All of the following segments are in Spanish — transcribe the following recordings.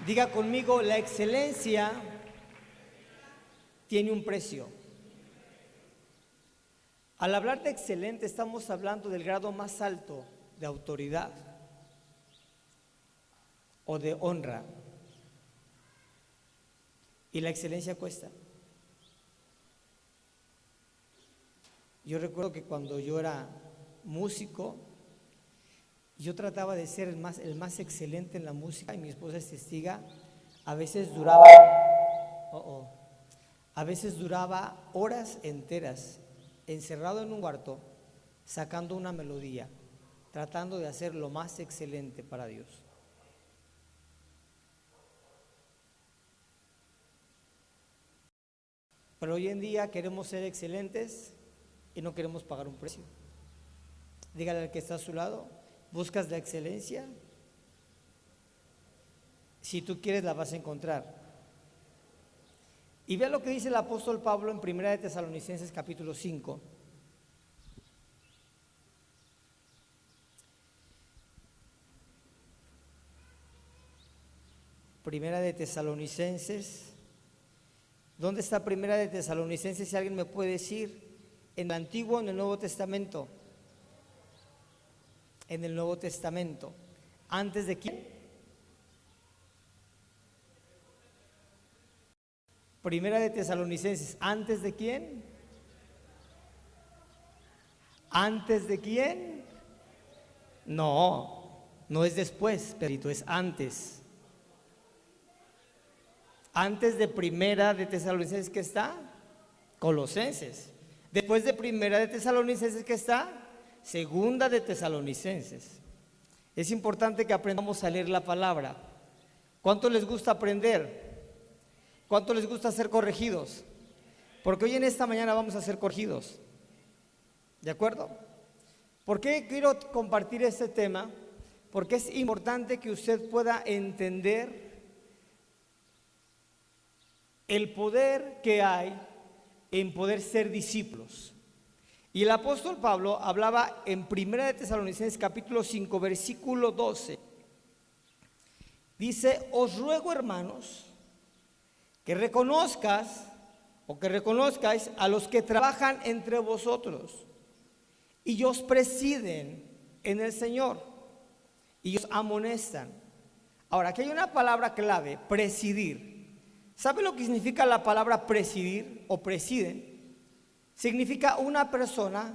Diga conmigo, la excelencia tiene un precio. Al hablar de excelente, estamos hablando del grado más alto de autoridad o de honra. Y la excelencia cuesta. Yo recuerdo que cuando yo era músico, yo trataba de ser el más excelente en la música, y mi esposa es testiga. A veces duraba horas enteras encerrado en un cuarto, sacando una melodía, tratando de hacer lo más excelente para Dios. Pero hoy en día queremos ser excelentes y no queremos pagar un precio. Dígale al que está a su lado: ¿buscas la excelencia? Si tú quieres, la vas a encontrar. Y vea lo que dice el apóstol Pablo en 1 de Tesalonicenses capítulo 5. Primera de Tesalonicenses. ¿Dónde está Primera de Tesalonicenses? Si alguien me puede decir. ¿En el Antiguo o en el Nuevo Testamento? En el Nuevo Testamento. ¿Antes de quién? Primera de Tesalonicenses. ¿Antes de quién? ¿Antes de quién? No, no es después, Pedrito, es antes. Antes de Primera de Tesalonicenses, ¿qué está? Colosenses. Después de Primera de Tesalonicenses, ¿qué está? Segunda de Tesalonicenses. Es importante que aprendamos a leer la palabra. ¿Cuánto les gusta aprender? ¿Cuánto les gusta ser corregidos? Porque hoy en esta mañana vamos a ser corregidos. ¿De acuerdo? ¿Por qué quiero compartir este tema? Porque es importante que usted pueda entender el poder que hay en poder ser discípulos. Y el apóstol Pablo hablaba en 1 de Tesalonicenses capítulo 5 versículo 12. Dice: os ruego, hermanos, que reconozcáis a los que trabajan entre vosotros y os presiden en el Señor y os amonestan. Ahora, aquí hay una palabra clave: presidir. ¿Sabe lo que significa la palabra presidir o presiden? Significa una persona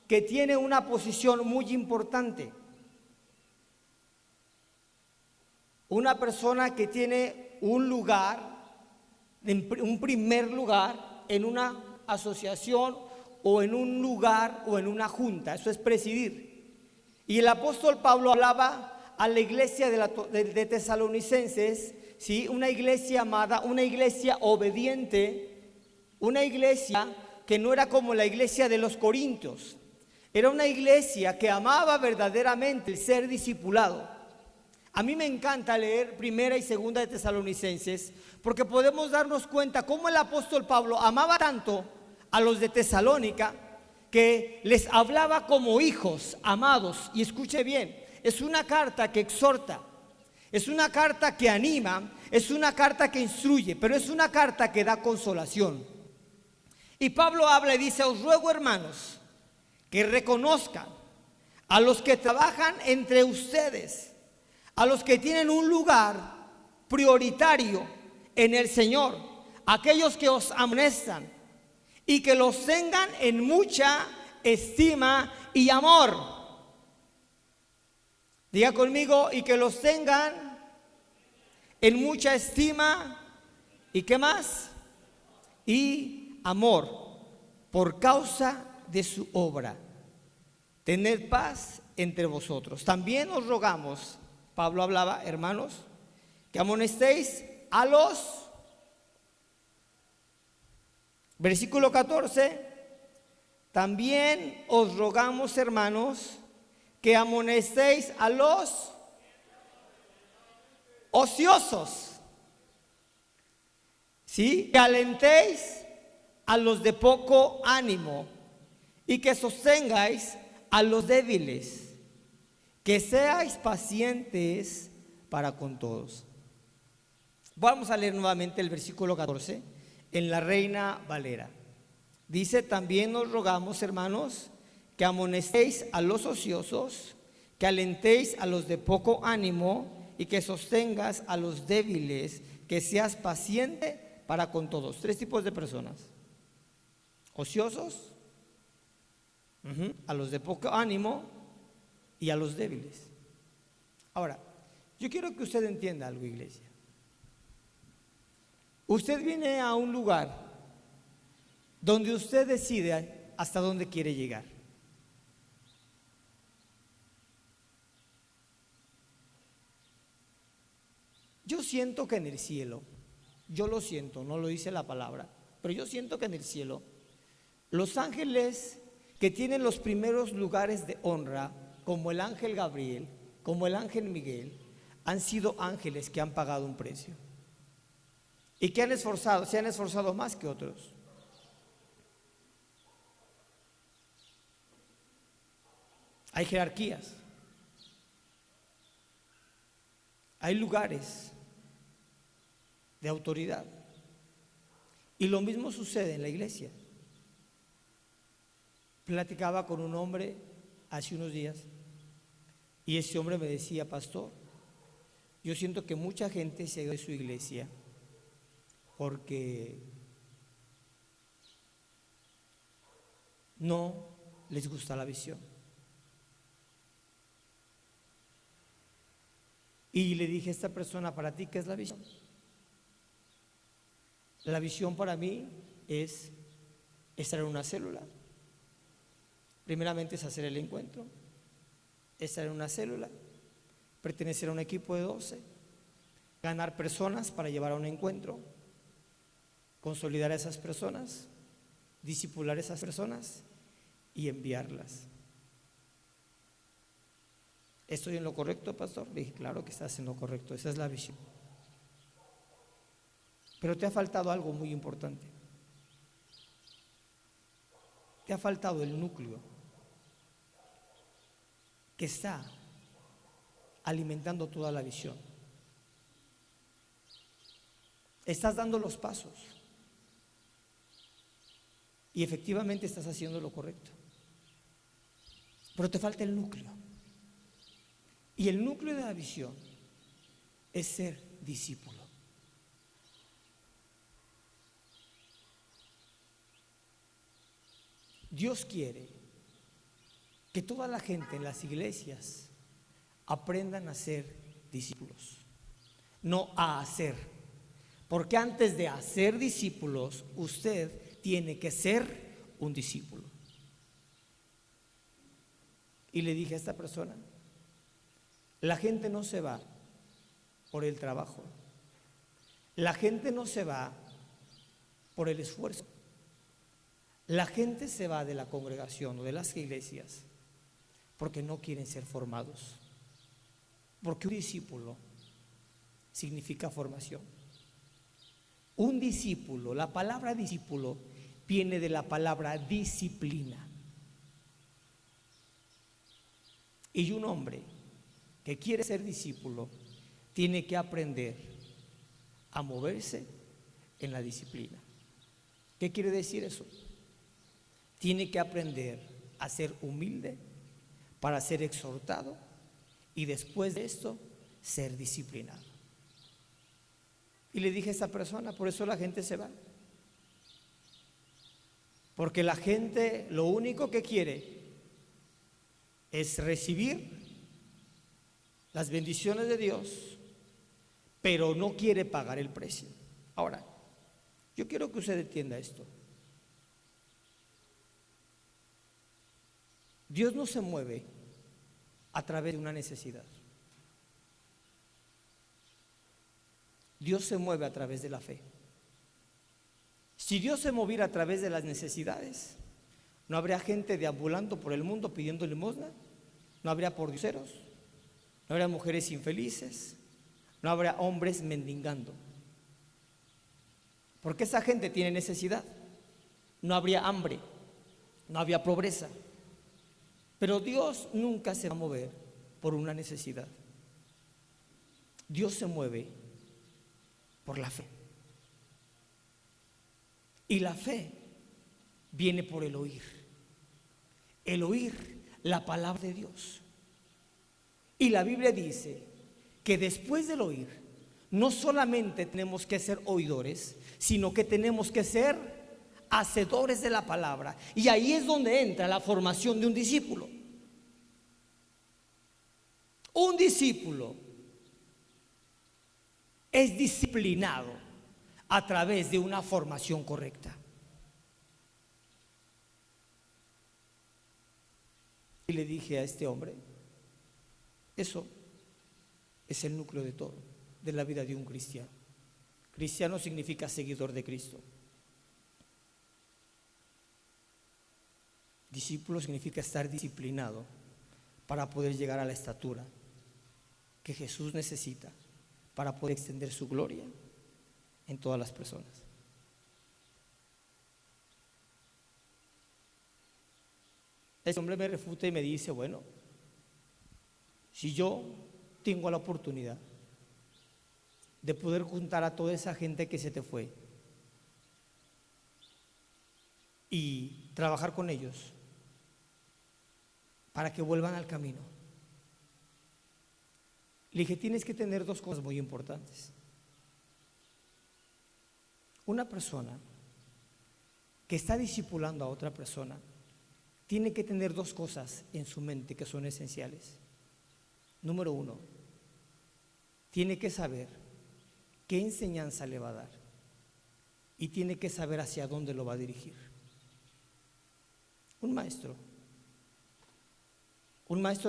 que tiene una posición muy importante. Una persona que tiene un lugar, un primer lugar en una asociación o en un lugar o en una junta. Eso es presidir. Y el apóstol Pablo hablaba a la iglesia de Tesalonicenses, ¿sí? Una iglesia amada, una iglesia obediente, una iglesia que no era como la iglesia de los Corintios. Era una iglesia que amaba verdaderamente el ser discipulado. A mí me encanta leer Primera y Segunda de Tesalonicenses, porque podemos darnos cuenta cómo el apóstol Pablo amaba tanto a los de Tesalónica que les hablaba como hijos amados. Y escuche bien, es una carta que exhorta, es una carta que anima, es una carta que instruye, pero es una carta que da consolación. Y Pablo habla y dice: os ruego, hermanos, que reconozcan a los que trabajan entre ustedes, a los que tienen un lugar prioritario en el Señor, aquellos que os amonestan, y que los tengan en mucha estima y amor. Diga conmigo: y que los tengan en mucha estima y ¿qué más? Y amor, por causa de su obra. Tened paz entre vosotros. También os rogamos, Pablo hablaba, hermanos, que amonestéis a los, versículo 14, también os rogamos, hermanos, que amonestéis a los ociosos, ¿sí? Que alentéis a los de poco ánimo y que sostengáis a los débiles, que seáis pacientes para con todos. Vamos a leer nuevamente el versículo 14 en la Reina Valera. Dice: también nos rogamos, hermanos, que amonestéis a los ociosos, que alentéis a los de poco ánimo y que sostengas a los débiles, que seas paciente para con todos. Tres tipos de personas: ociosos, a los de poco ánimo y a los débiles. Ahora, yo quiero que usted entienda algo, iglesia. Usted viene a un lugar donde usted decide hasta dónde quiere llegar. Yo siento que en el cielo, yo lo siento, no lo dice la palabra, pero yo siento que en el cielo, los ángeles que tienen los primeros lugares de honra, como el ángel Gabriel, como el ángel Miguel, han sido ángeles que han pagado un precio y que se han esforzado más que otros. Hay jerarquías, hay lugares de autoridad, y lo mismo sucede en la iglesia. Platicaba con un hombre hace unos días y ese hombre me decía: pastor, yo siento que mucha gente se ha ido de su iglesia porque no les gusta la visión. Y le dije a esta persona: ¿para ti qué es la visión? La visión para mí es estar en una célula. Primeramente es hacer el encuentro, estar en una célula, pertenecer a un equipo de 12, ganar personas para llevar a un encuentro, consolidar a esas personas, discipular a esas personas y enviarlas. ¿Estoy en lo correcto, pastor? Le dije: claro que estás en lo correcto, esa es la visión. Pero te ha faltado algo muy importante. Te ha faltado el núcleo que está alimentando toda la visión. Estás dando los pasos y efectivamente estás haciendo lo correcto, pero te falta el núcleo. Y el núcleo de la visión es ser discípulo. Dios quiere que toda la gente en las iglesias aprendan a ser discípulos, no a hacer. Porque antes de hacer discípulos, usted tiene que ser un discípulo. Y le dije a esta persona: la gente no se va por el trabajo, la gente no se va por el esfuerzo, la gente se va de la congregación o de las iglesias porque no quieren ser formados. Porque un discípulo significa formación. Un discípulo, la palabra discípulo viene de la palabra disciplina. Y un hombre que quiere ser discípulo tiene que aprender a moverse en la disciplina. ¿Qué quiere decir eso? Tiene que aprender a ser humilde para ser exhortado y después de esto ser disciplinado. Y le dije a esta persona: por eso la gente se va, porque la gente lo único que quiere es recibir las bendiciones de Dios, pero no quiere pagar el precio. Ahora, yo quiero que usted entienda esto. Dios no se mueve a través de una necesidad. Dios se mueve a través de la fe. Si Dios se moviera a través de las necesidades, no habría gente deambulando por el mundo pidiendo limosna, no habría pordioseros, no habría mujeres infelices, no habría hombres mendigando. Porque esa gente tiene necesidad. No habría hambre, no habría pobreza. Pero Dios nunca se va a mover por una necesidad. Dios se mueve Por la fe. Y la fe viene por el oír. El oír la palabra de Dios. Y la Biblia dice que después del oír, no solamente tenemos que ser oidores, sino que tenemos que ser hacedores de la palabra. Y ahí es donde entra la formación de un discípulo. Un discípulo es disciplinado a través de una formación correcta. Y le dije a este hombre, eso es el núcleo de todo, de la vida de un cristiano. Cristiano significa seguidor de Cristo. Discípulo significa estar disciplinado para poder llegar a la estatura que Jesús necesita para poder extender su gloria en todas las personas. Ese hombre me refuta y me dice, bueno, si yo tengo la oportunidad de poder juntar a toda esa gente que se te fue y trabajar con ellos para que vuelvan al camino, le dije, tienes que tener dos cosas muy importantes. Una persona que está discipulando a otra persona tiene que tener dos cosas en su mente que son esenciales. Número uno, tiene que saber qué enseñanza le va a dar y tiene que saber hacia dónde lo va a dirigir. Un maestro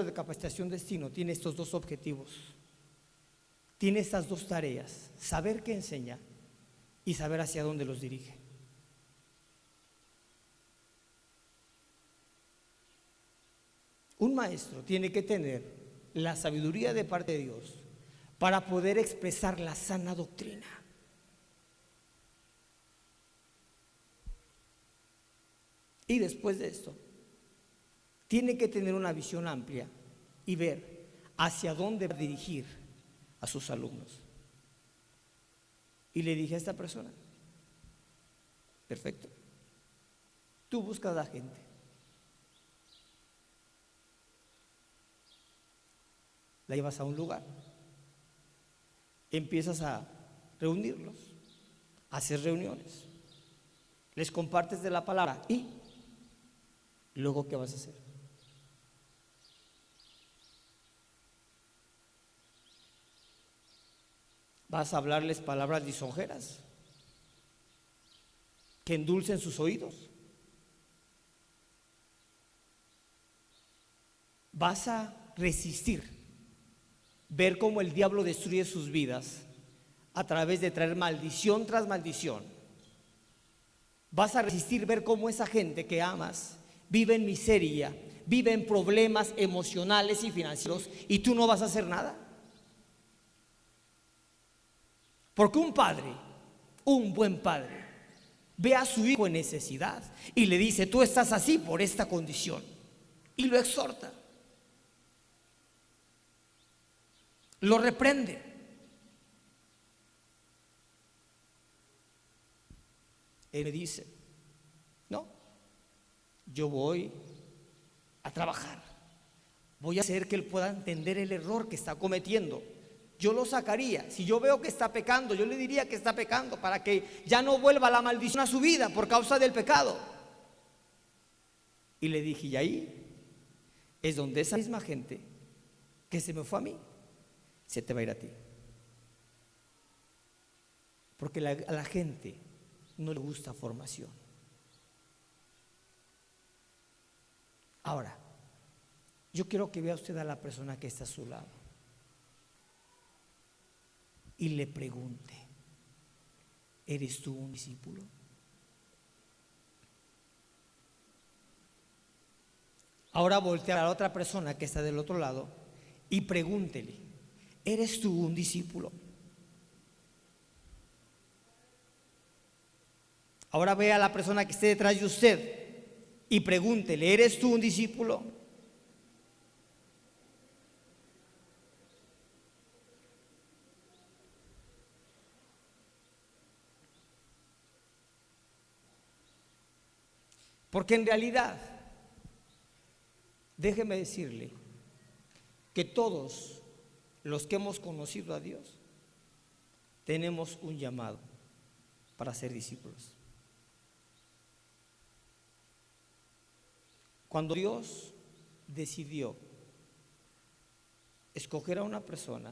de capacitación destino tiene estos dos objetivos, tiene estas dos tareas: saber qué enseña y saber hacia dónde los dirige. Un maestro tiene que tener la sabiduría de parte de Dios para poder expresar la sana doctrina. Y después de esto, tiene que tener una visión amplia y ver hacia dónde va a dirigir a sus alumnos. Y le dije a esta persona, perfecto, tú buscas a la gente, la llevas a un lugar, empiezas a reunirlos, a hacer reuniones, les compartes de la palabra y luego ¿qué vas a hacer? ¿Vas a hablarles palabras lisonjeras que endulcen sus oídos? ¿Vas a resistir ver cómo el diablo destruye sus vidas a través de traer maldición tras maldición? ¿Vas a resistir ver cómo esa gente que amas vive en miseria, vive en problemas emocionales y financieros y tú no vas a hacer nada? Porque un padre, un buen padre, ve a su hijo en necesidad y le dice, tú estás así por esta condición, y lo exhorta, lo reprende. Él me dice, no, yo voy a trabajar, voy a hacer que él pueda entender el error que está cometiendo. Yo lo sacaría, si yo veo que está pecando, yo le diría que está pecando para que ya no vuelva la maldición a su vida por causa del pecado. Y le dije, y ahí es donde esa misma gente que se me fue a mí, se te va a ir a ti. Porque a la gente no le gusta formación. Ahora, yo quiero que vea usted a la persona que está a su lado y le pregunte, ¿eres tú un discípulo? Ahora voltea a la otra persona que está del otro lado y pregúntele, ¿eres tú un discípulo? Ahora ve a la persona que esté detrás de usted y pregúntele, ¿eres tú un discípulo? Porque en realidad, déjeme decirle que todos los que hemos conocido a Dios tenemos un llamado para ser discípulos. Cuando Dios decidió escoger a una persona,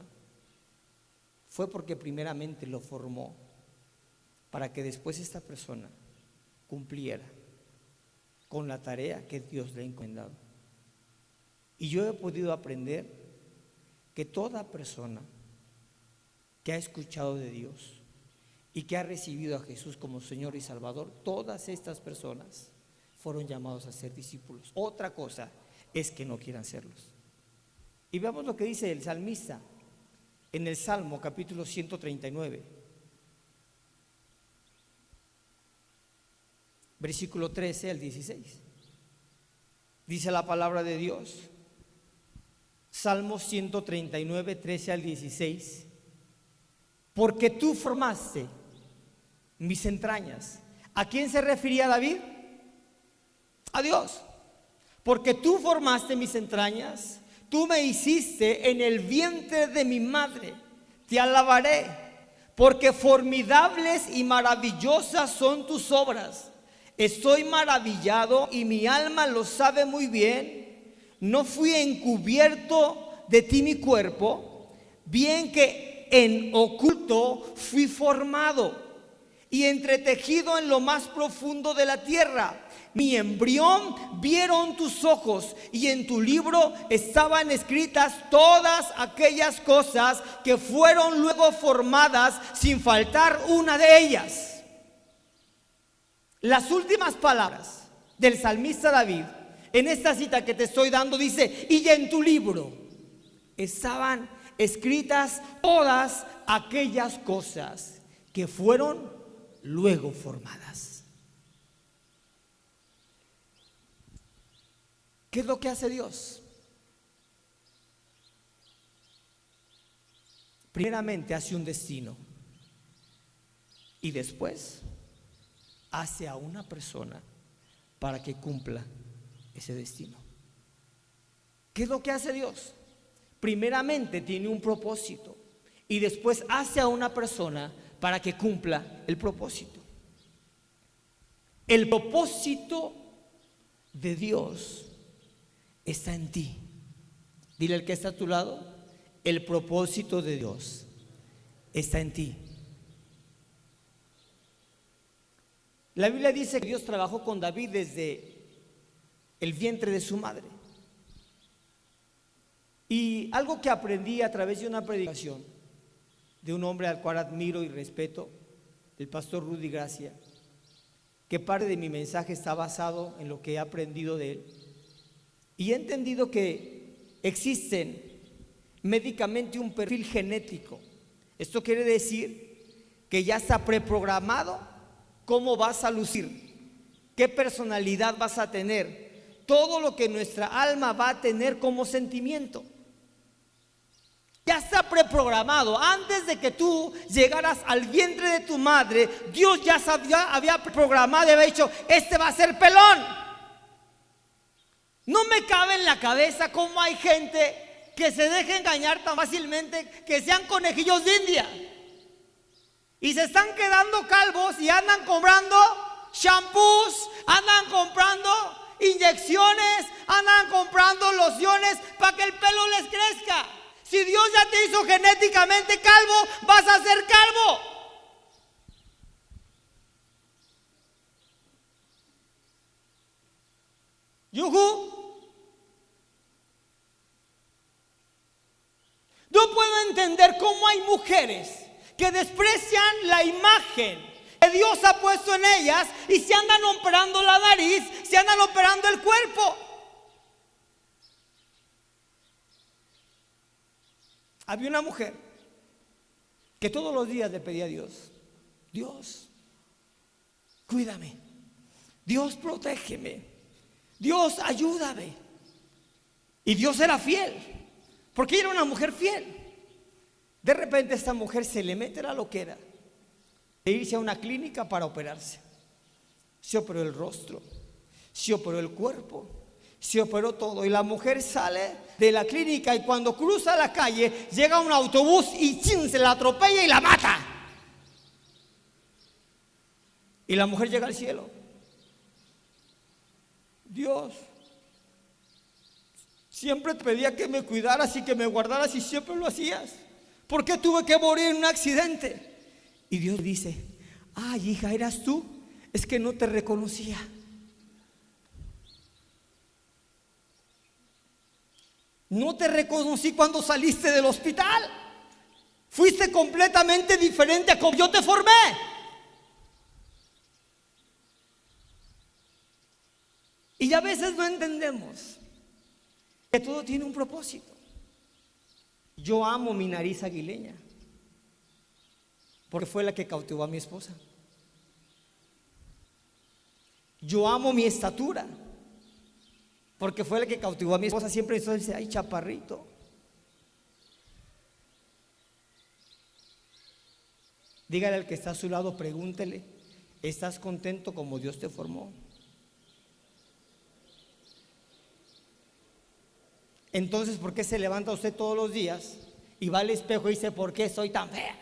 fue porque primeramente lo formó para que después esta persona cumpliera con la tarea que Dios le ha encomendado. Y yo he podido aprender que toda persona que ha escuchado de Dios y que ha recibido a Jesús como Señor y Salvador, todas estas personas fueron llamados a ser discípulos. Otra cosa es que no quieran serlos. Y veamos lo que dice el salmista en el Salmo capítulo 139, versículo 13 al 16. Dice la palabra de Dios, Salmo 139, 13 al 16. Porque tú formaste mis entrañas. ¿A quién se refería David? A Dios. Porque tú formaste mis entrañas, tú me hiciste en el vientre de mi madre. Te alabaré, porque formidables y maravillosas son tus obras. Estoy maravillado y mi alma lo sabe muy bien. No fui encubierto de ti mi cuerpo, bien que en oculto fui formado y entretejido en lo más profundo de la tierra. Mi embrión vieron tus ojos, y en tu libro estaban escritas todas aquellas cosas que fueron luego formadas, sin faltar una de ellas. Las últimas palabras del salmista David en esta cita que te estoy dando dice: y en tu libro estaban escritas todas aquellas cosas que fueron luego formadas. ¿Qué es lo que hace Dios? Primeramente hace un destino y después hace a una persona para que cumpla ese destino. ¿Qué es lo que hace Dios? Primeramente tiene un propósito y después hace a una persona para que cumpla el propósito. El propósito de Dios está en ti. Dile al que está a tu lado: el propósito de Dios está en ti. La Biblia dice que Dios trabajó con David desde el vientre de su madre. Y algo que aprendí a través de una predicación de un hombre al cual admiro y respeto, el pastor Rudy Gracia, que parte de mi mensaje está basado en lo que he aprendido de él. Y he entendido que existen médicamente un perfil genético. Esto quiere decir que ya está preprogramado cómo vas a lucir, qué personalidad vas a tener, todo lo que nuestra alma va a tener como sentimiento. Ya está preprogramado. Antes de que tú llegaras al vientre de tu madre, Dios ya había programado y había dicho: este va a ser pelón. No me cabe en la cabeza cómo hay gente que se deja engañar tan fácilmente, que sean conejillos de India y se están quedando calvos y andan comprando shampoos, andan comprando inyecciones, andan comprando lociones para que el pelo les crezca. Si Dios ya te hizo genéticamente calvo, vas a ser calvo. Yuhu. No puedo entender cómo hay mujeres que desprecian la imagen que Dios ha puesto en ellas y se andan operando la nariz, se andan operando el cuerpo. Había una mujer que todos los días le pedía a Dios: Dios, cuídame, Dios, protégeme, Dios, ayúdame. Y Dios era fiel, porque ella era una mujer fiel. De repente esta mujer se le mete la loquera de irse a una clínica para operarse. Se operó el rostro, se operó el cuerpo, se operó todo. Y la mujer sale de la clínica y cuando cruza la calle llega un autobús y ¡chin!, se la atropella y la mata. Y la mujer llega al cielo. Dios, siempre te pedía que me cuidaras y que me guardaras y siempre lo hacías. ¿Por qué tuve que morir en un accidente? Y Dios dice: ay, hija, ¿eras tú? Es que no te reconocía. No te reconocí cuando saliste del hospital. Fuiste completamente diferente a como yo te formé. Y a veces no entendemos que todo tiene un propósito. Yo amo mi nariz aguileña porque fue la que cautivó a mi esposa. Yo amo mi estatura porque fue la que cautivó a mi esposa. Siempre dice: ay, chaparrito. Dígale al que está a su lado, pregúntele: ¿estás contento como Dios te formó? Entonces, ¿por qué se levanta usted todos los días y va al espejo y dice: ¿por qué soy tan fea?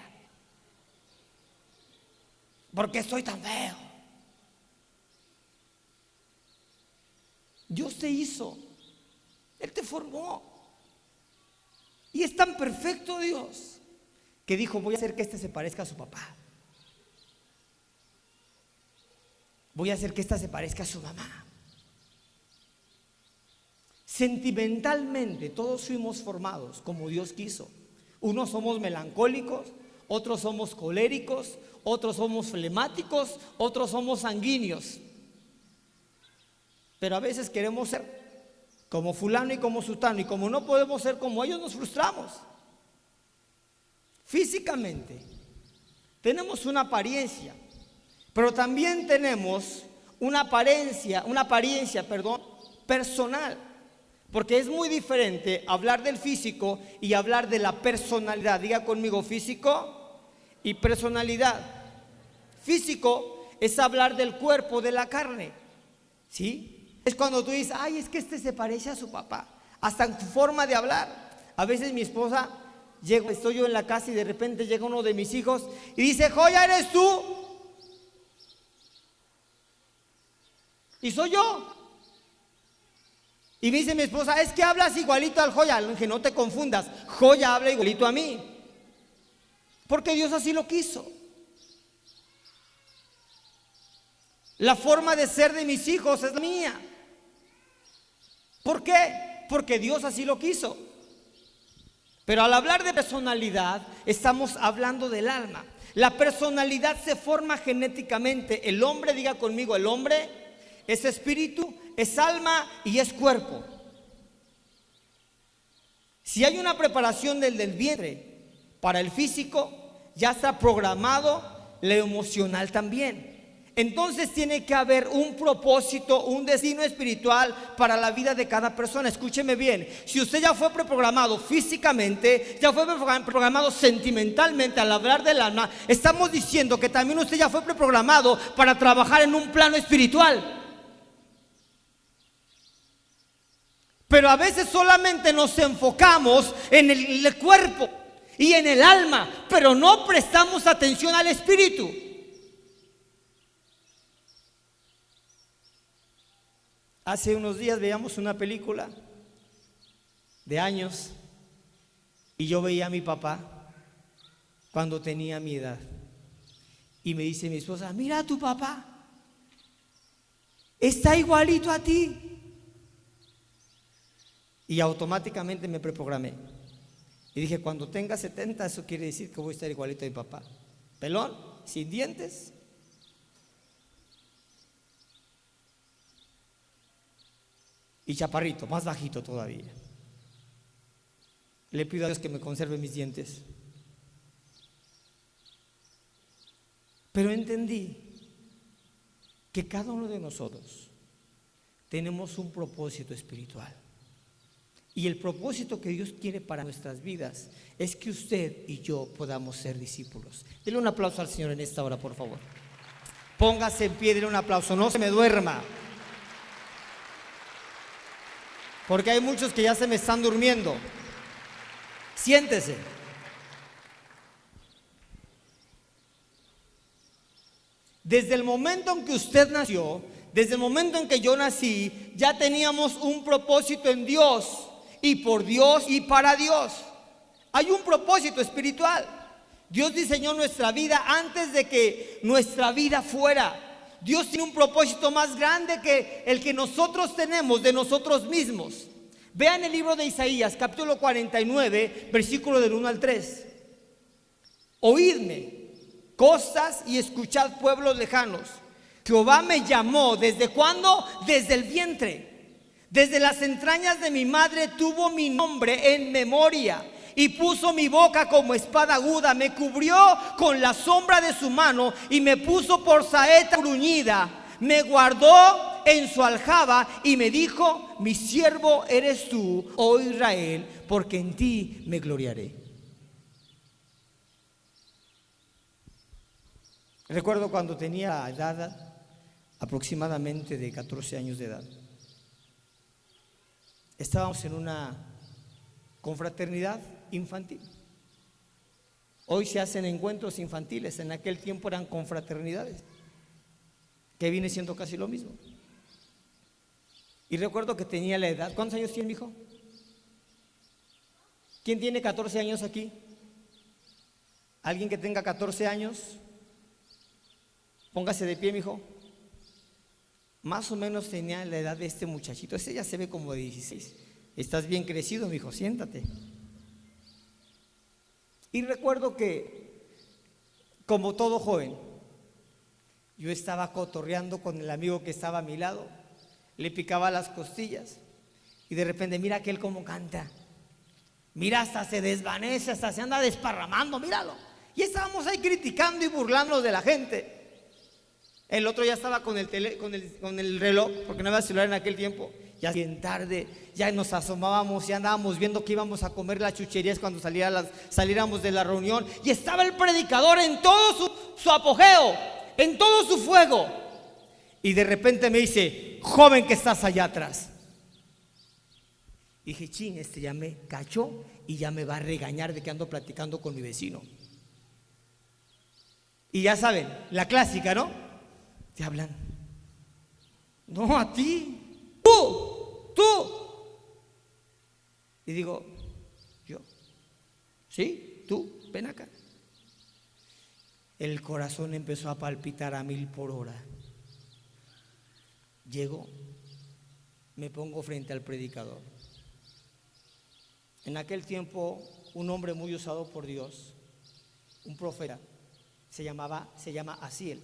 ¿Por qué soy tan feo? Dios te hizo, Él te formó. Y es tan perfecto Dios que dijo: voy a hacer que este se parezca a su papá. Voy a hacer que esta se parezca a su mamá. Sentimentalmente todos fuimos formados como Dios quiso. Unos somos melancólicos, otros somos coléricos, otros somos flemáticos, otros somos sanguíneos. Pero a veces queremos ser como fulano y como sutano, y como no podemos ser como ellos, nos frustramos. Físicamente tenemos una apariencia, pero también tenemos una apariencia personal. Porque es muy diferente hablar del físico y hablar de la personalidad. Diga conmigo: físico y personalidad. Físico es hablar del cuerpo, de la carne, ¿sí? Es cuando tú dices: ay, es que este se parece a su papá. Hasta en su forma de hablar. A veces mi esposa, estoy yo en la casa y de repente llega uno de mis hijos y dice: Joya, ¿eres tú? Y soy yo. Y me dice mi esposa: es que hablas igualito al Joya. Le dije: no te confundas, Joya habla igualito a mí, porque Dios así lo quiso. La forma de ser de mis hijos es la mía. ¿Por qué? Porque Dios así lo quiso. Pero al hablar de personalidad, estamos hablando del alma. La personalidad se forma genéticamente. El hombre, diga conmigo, el hombre es espíritu, es alma y es cuerpo. Si hay una preparación del vientre para el físico, ya está programado lo emocional también. Entonces tiene que haber un propósito, un destino espiritual para la vida de cada persona. Escúcheme bien: si usted ya fue preprogramado físicamente, ya fue preprogramado sentimentalmente, al hablar del alma, estamos diciendo que también usted ya fue preprogramado para trabajar en un plano espiritual. Pero a veces solamente nos enfocamos en el cuerpo y en el alma, pero no prestamos atención al espíritu. Hace unos días veíamos una película de años y yo veía a mi papá cuando tenía mi edad. Y me dice mi esposa: mira a tu papá, está igualito a ti. Y automáticamente me preprogramé. Y dije: cuando tenga 70, eso quiere decir que voy a estar igualito a mi papá. Pelón, sin dientes. Y chaparrito, más bajito todavía. Le pido a Dios que me conserve mis dientes. Pero entendí que cada uno de nosotros tenemos un propósito espiritual. Y el propósito que Dios quiere para nuestras vidas es que usted y yo podamos ser discípulos. Dele un aplauso al Señor en esta hora, por favor. Póngase en pie, dele un aplauso, no se me duerma. porque hay muchos que ya se me están durmiendo. Siéntese. Desde el momento en que usted nació, desde el momento en que yo nací, ya teníamos un propósito en Dios, y por Dios y para Dios. Hay un propósito espiritual. Dios diseñó nuestra vida antes de que nuestra vida fuera. Dios tiene un propósito más grande que el que nosotros tenemos de nosotros mismos. Vean el libro de Isaías, capítulo 49, versículo del 1 al 3. Oídme, costas, y escuchad, pueblos lejanos. Jehová me llamó. ¿Desde cuándo? Desde el vientre. Desde las entrañas de mi madre tuvo mi nombre en memoria, y puso mi boca como espada aguda. Me cubrió con la sombra de su mano, y me puso por saeta bruñida. Me guardó en su aljaba, y me dijo: mi siervo eres tú, oh Israel, porque en ti me gloriaré. Recuerdo cuando tenía edad aproximadamente de 14 años de edad. Estábamos en una confraternidad infantil. Hoy se hacen encuentros infantiles, en aquel tiempo eran confraternidades, que viene siendo casi lo mismo. Y recuerdo que tenía la edad. ¿Cuántos años tiene mi hijo? ¿Quién tiene 14 años aquí? ¿Alguien que tenga 14 años? Póngase de pie, mi hijo. Más o menos tenía la edad de este muchachito. Ese ya se ve como de 16. Estás bien crecido, mi hijo, siéntate. Y recuerdo que, como todo joven, yo estaba cotorreando con el amigo que estaba a mi lado. Le picaba las costillas, y de repente, mira aquel cómo canta. Mira, hasta se desvanece, hasta se anda desparramando, míralo. Y estábamos ahí criticando y burlándonos de la gente. El otro ya estaba con el reloj, porque no había celular en aquel tiempo. Ya bien tarde, ya nos asomábamos, ya andábamos viendo que íbamos a comer las chucherías cuando saliéramos de la reunión. Y estaba el predicador en todo su apogeo, en todo su fuego. Y de repente me dice: joven que estás allá atrás. Dije: chin, este ya me cachó y ya me va a regañar de que ando platicando con mi vecino. Y ya saben, la clásica, ¿no? Te hablan. No, a ti. Tú. Y digo: yo. Sí, tú, ven acá. El corazón empezó a palpitar a 1000 por hora. Llego, me pongo frente al predicador. En aquel tiempo, un hombre muy usado por Dios, un profeta, se llama Asiel.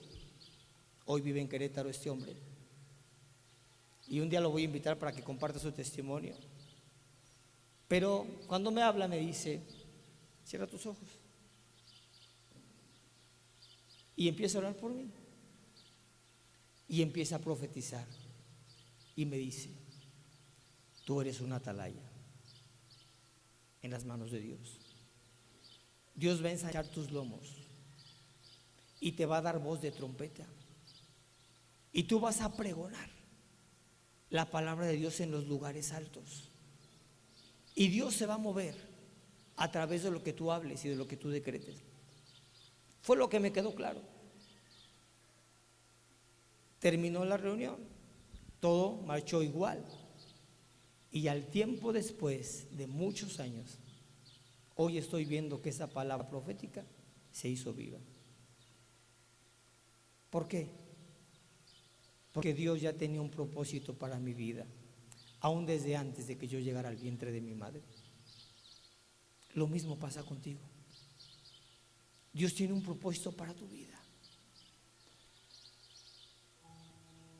Hoy vive en Querétaro este hombre. Y un día lo voy a invitar para que comparta su testimonio. Pero cuando me habla me dice: cierra tus ojos. Y empieza a orar por mí. Y empieza a profetizar. Y me dice: tú eres una atalaya en las manos de Dios. Dios va a ensayar tus lomos y te va a dar voz de trompeta. Y tú vas a pregonar la palabra de Dios en los lugares altos. Y Dios se va a mover a través de lo que tú hables y de lo que tú decretes. Fue lo que me quedó claro. Terminó la reunión, todo marchó igual. Y al tiempo después de muchos años, hoy estoy viendo que esa palabra profética se hizo viva. ¿Por qué? Porque Dios ya tenía un propósito para mi vida, aún desde antes de que yo llegara al vientre de mi madre. Lo mismo pasa contigo. Dios tiene un propósito para tu vida.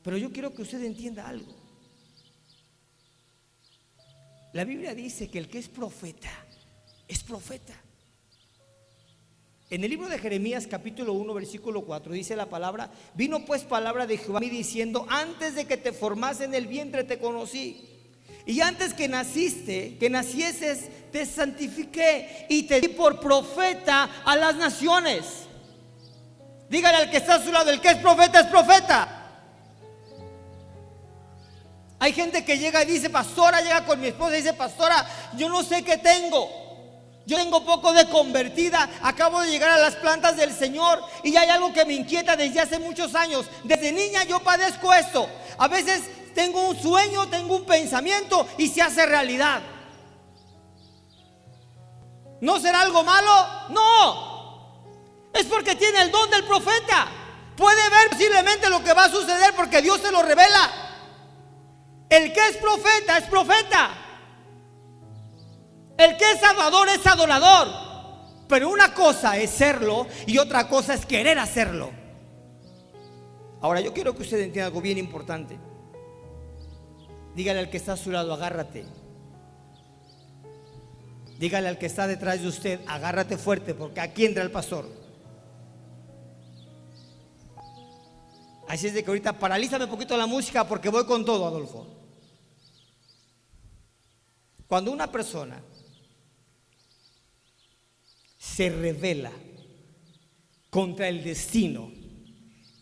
Pero yo quiero que usted entienda algo. La Biblia dice que el que es profeta, es profeta. En el libro de Jeremías capítulo 1 versículo 4 dice la palabra: vino pues palabra de Jehová a mí diciendo: antes de que te formase en el vientre te conocí, y antes que nacieses te santifiqué y te di por profeta a las naciones. Dígale al que está a su lado: el que es profeta es profeta. Hay gente que llega y dice, pastora, llega con mi esposa y dice, pastora, yo no sé qué tengo. Yo tengo poco de convertida, acabo de llegar a las plantas del Señor y hay algo que me inquieta desde hace muchos años. Desde niña yo padezco esto. A veces tengo un sueño, tengo un pensamiento y se hace realidad. ¿No será algo malo? No. Es porque tiene el don del profeta. Puede ver posiblemente lo que va a suceder porque Dios se lo revela. El que es profeta es profeta. El que es adorador es adorador. Pero una cosa es serlo y otra cosa es querer hacerlo. Ahora yo quiero que usted entienda algo bien importante. Dígale al que está a su lado, agárrate. Dígale al que está detrás de usted, agárrate fuerte, porque aquí entra el pastor. Así es de que ahorita paralízame un poquito la música porque voy con todo, Adolfo. Cuando una persona se revela contra el destino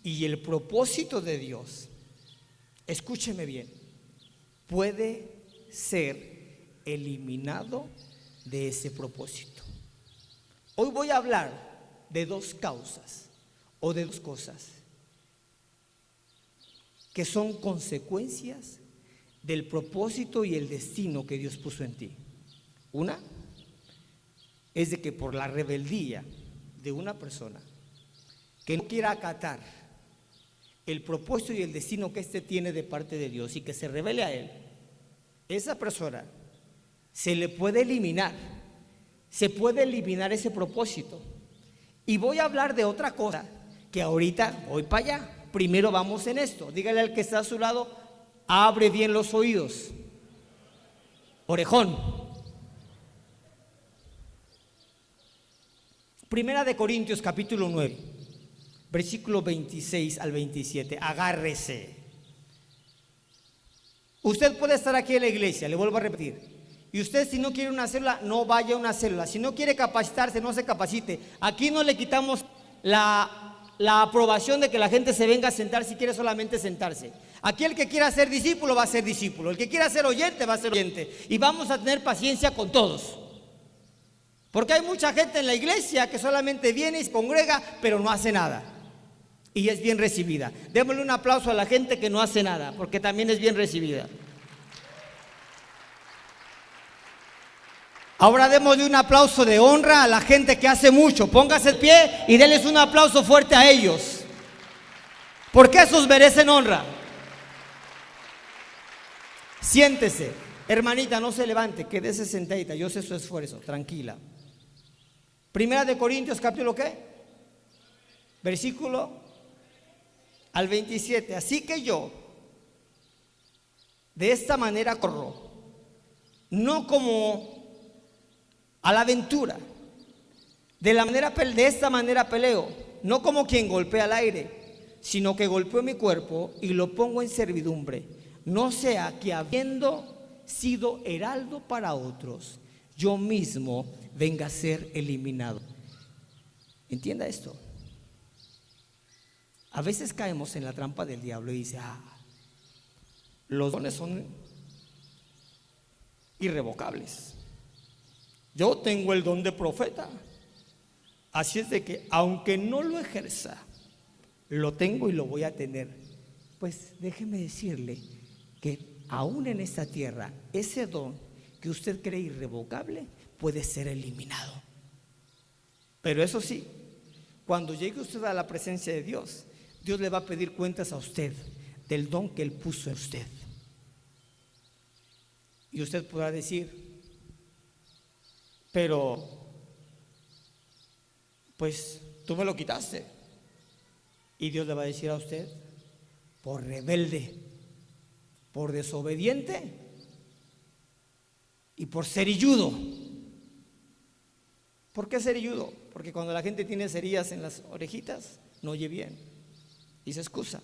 y el propósito de Dios, escúcheme bien, puede ser eliminado de ese propósito. Hoy voy a hablar de dos causas o de dos cosas que son consecuencias del propósito y el destino que Dios puso en ti. Una es de que por la rebeldía de una persona que no quiera acatar el propósito y el destino que éste tiene de parte de Dios y que se revele a él, esa persona se le puede eliminar, se puede eliminar ese propósito. Y voy a hablar de otra cosa que ahorita voy para allá. Primero vamos en esto. Dígale al que está a su lado, abre bien los oídos, orejón. Primera de Corintios capítulo 9, versículo 26 al 27. Agárrese. Usted puede estar aquí en la iglesia, le vuelvo a repetir. Y usted, si no quiere una célula, no vaya a una célula. Si no quiere capacitarse, no se capacite. Aquí no le quitamos la aprobación de que la gente se venga a sentar si quiere solamente sentarse. Aquí el que quiera ser discípulo va a ser discípulo. El que quiera ser oyente va a ser oyente. Y vamos a tener paciencia con todos. Porque hay mucha gente en la iglesia que solamente viene y se congrega, pero no hace nada. Y es bien recibida. Démosle un aplauso a la gente que no hace nada, porque también es bien recibida. Ahora démosle un aplauso de honra a la gente que hace mucho. Póngase de pie y denles un aplauso fuerte a ellos, porque esos merecen honra. Siéntese, hermanita, no se levante, quédese sentadita, yo sé su esfuerzo, tranquila. Primera de Corintios, capítulo ¿qué? Versículo al 27. Así que yo de esta manera corro, no como a la aventura, de esta manera peleo, no como quien golpea al aire, sino que golpeo mi cuerpo y lo pongo en servidumbre, no sea que habiendo sido heraldo para otros, yo mismo venga a ser eliminado. Entienda esto. A veces caemos en la trampa del diablo y dice, los dones son irrevocables. Yo tengo el don de profeta, así es de que aunque no lo ejerza, lo tengo y lo voy a tener. Pues déjeme decirle que aún en esta tierra, ese don que usted cree irrevocable puede ser eliminado. Pero eso sí, cuando llegue usted a la presencia de Dios, Dios le va a pedir cuentas a usted del don que Él puso en usted. Y usted podrá decir, pero pues tú me lo quitaste. Y Dios le va a decir a usted, por rebelde, por desobediente y por cerilludo. ¿Por qué cerilludo? Porque cuando la gente tiene cerillas en las orejitas, no oye bien y se excusa.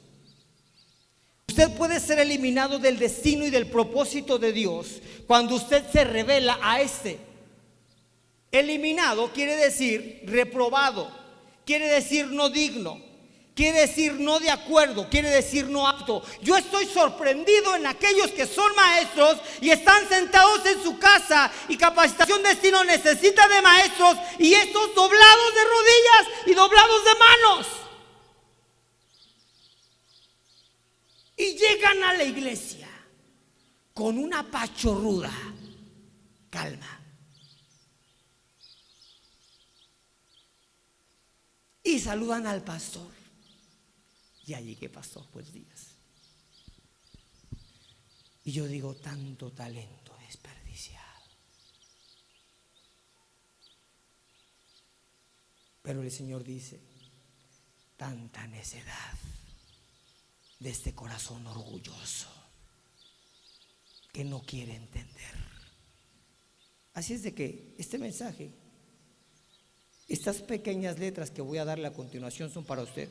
Usted puede ser eliminado del destino y del propósito de Dios cuando usted se revela a este. Eliminado quiere decir reprobado, quiere decir no digno, quiere decir no de acuerdo, quiere decir no apto. Yo estoy sorprendido en aquellos que son maestros y están sentados en su casa, y Capacitación Destino necesita de maestros, y estos doblados de rodillas y doblados de manos, y llegan a la iglesia con una pachorruda calma. Y saludan al pastor. Y allí, ¿qué pastor? Pues días. Y yo digo, tanto talento desperdiciado. Pero el Señor dice, tanta necedad de este corazón orgulloso que no quiere entender. Así es de que este mensaje, estas pequeñas letras que voy a darle a continuación son para usted.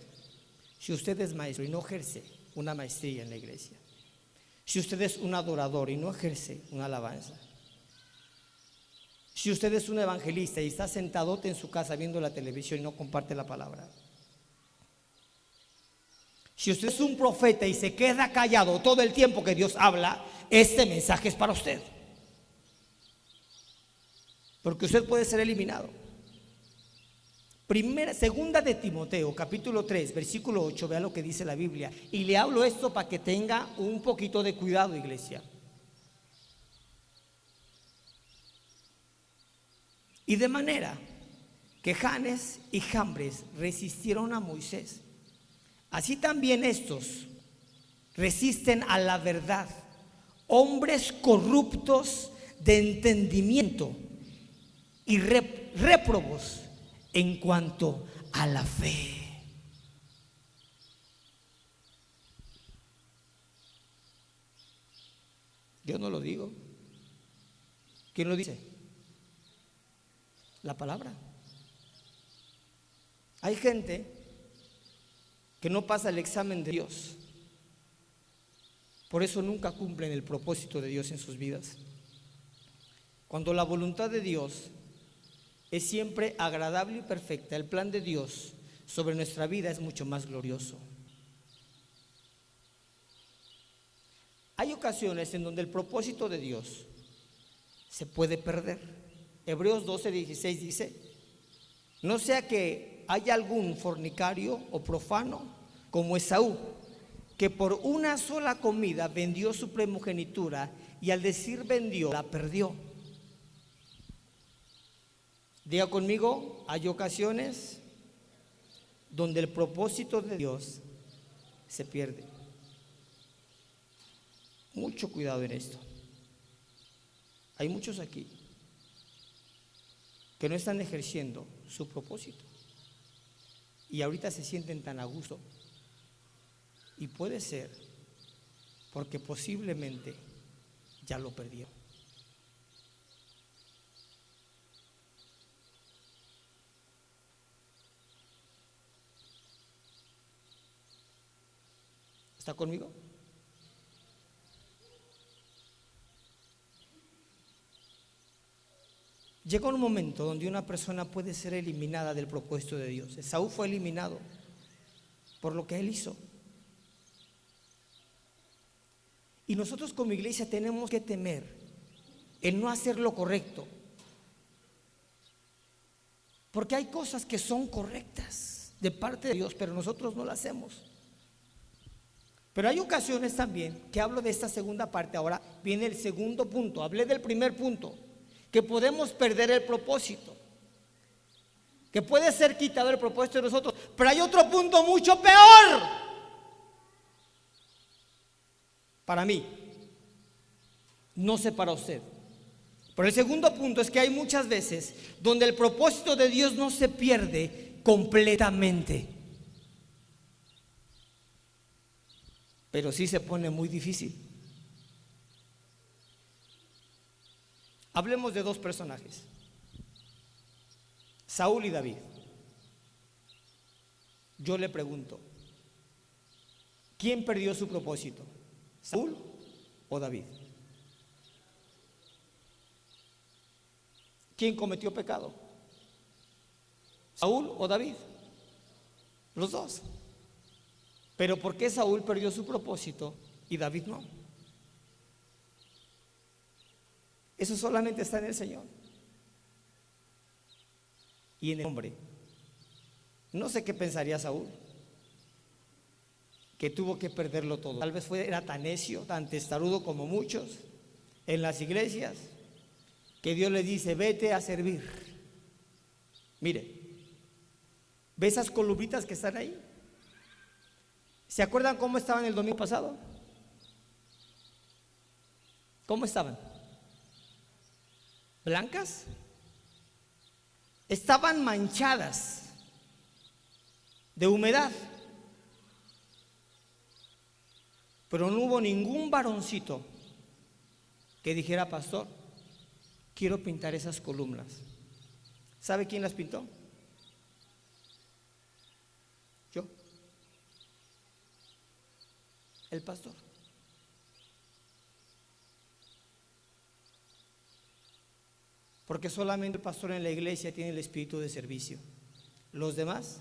Si usted es maestro y no ejerce una maestría en la iglesia, si usted es un adorador y no ejerce una alabanza, si usted es un evangelista y está sentadote en su casa viendo la televisión y no comparte la palabra, si usted es un profeta y se queda callado todo el tiempo que Dios habla, este mensaje es para usted, porque usted puede ser eliminado. Segunda de Timoteo, capítulo 3, versículo 8, vea lo que dice la Biblia. Y le hablo esto para que tenga un poquito de cuidado, iglesia. Y de manera que Janes y Jambres resistieron a Moisés, así también estos resisten a la verdad, hombres corruptos de entendimiento y réprobos en cuanto a la fe. Yo no lo digo. ¿Quién lo dice? La palabra. Hay gente que no pasa el examen de Dios, por eso nunca cumplen el propósito de Dios en sus vidas. Cuando la voluntad de Dios es siempre agradable y perfecta, el plan de Dios sobre nuestra vida es mucho más glorioso. Hay ocasiones en donde el propósito de Dios se puede perder. Hebreos 12:16 dice: no sea que haya algún fornicario o profano como Esaú, que por una sola comida vendió su primogenitura, y al decir vendió, la perdió. Diga conmigo, hay ocasiones donde el propósito de Dios se pierde. Mucho cuidado en esto. Hay muchos aquí que no están ejerciendo su propósito y ahorita se sienten tan a gusto, y puede ser porque posiblemente ya lo perdió. ¿Está conmigo? Llega un momento donde una persona puede ser eliminada del propósito de Dios. Esaú fue eliminado por lo que él hizo. Y nosotros como iglesia tenemos que temer el no hacer lo correcto, porque hay cosas que son correctas de parte de Dios, pero nosotros no las hacemos. Pero hay ocasiones también que hablo de esta segunda parte. Ahora viene el segundo punto. Hablé del primer punto, que podemos perder el propósito, que puede ser quitado el propósito de nosotros. Pero hay otro punto mucho peor para mí, no sé para usted. Pero el segundo punto es que hay muchas veces donde el propósito de Dios no se pierde completamente, pero sí se pone muy difícil. Hablemos de dos personajes, Saúl y David. Yo le pregunto, ¿quién perdió su propósito? ¿Saúl o David? ¿Quién cometió pecado? ¿Saúl o David? Los dos. Pero ¿por qué Saúl perdió su propósito y David no? Eso solamente está en el Señor y en el hombre. No sé qué pensaría Saúl, que tuvo que perderlo todo. Tal vez era tan necio, tan testarudo como muchos en las iglesias, que Dios le dice: vete a servir. Mire, ¿ve esas columnitas que están ahí? ¿Se acuerdan cómo estaban el domingo pasado? ¿Cómo estaban? ¿Blancas? Estaban manchadas de humedad, pero no hubo ningún varoncito que dijera: pastor, quiero pintar esas columnas. ¿Sabe quién las pintó? Yo, el pastor. Porque solamente el pastor en la iglesia tiene el espíritu de servicio. Los demás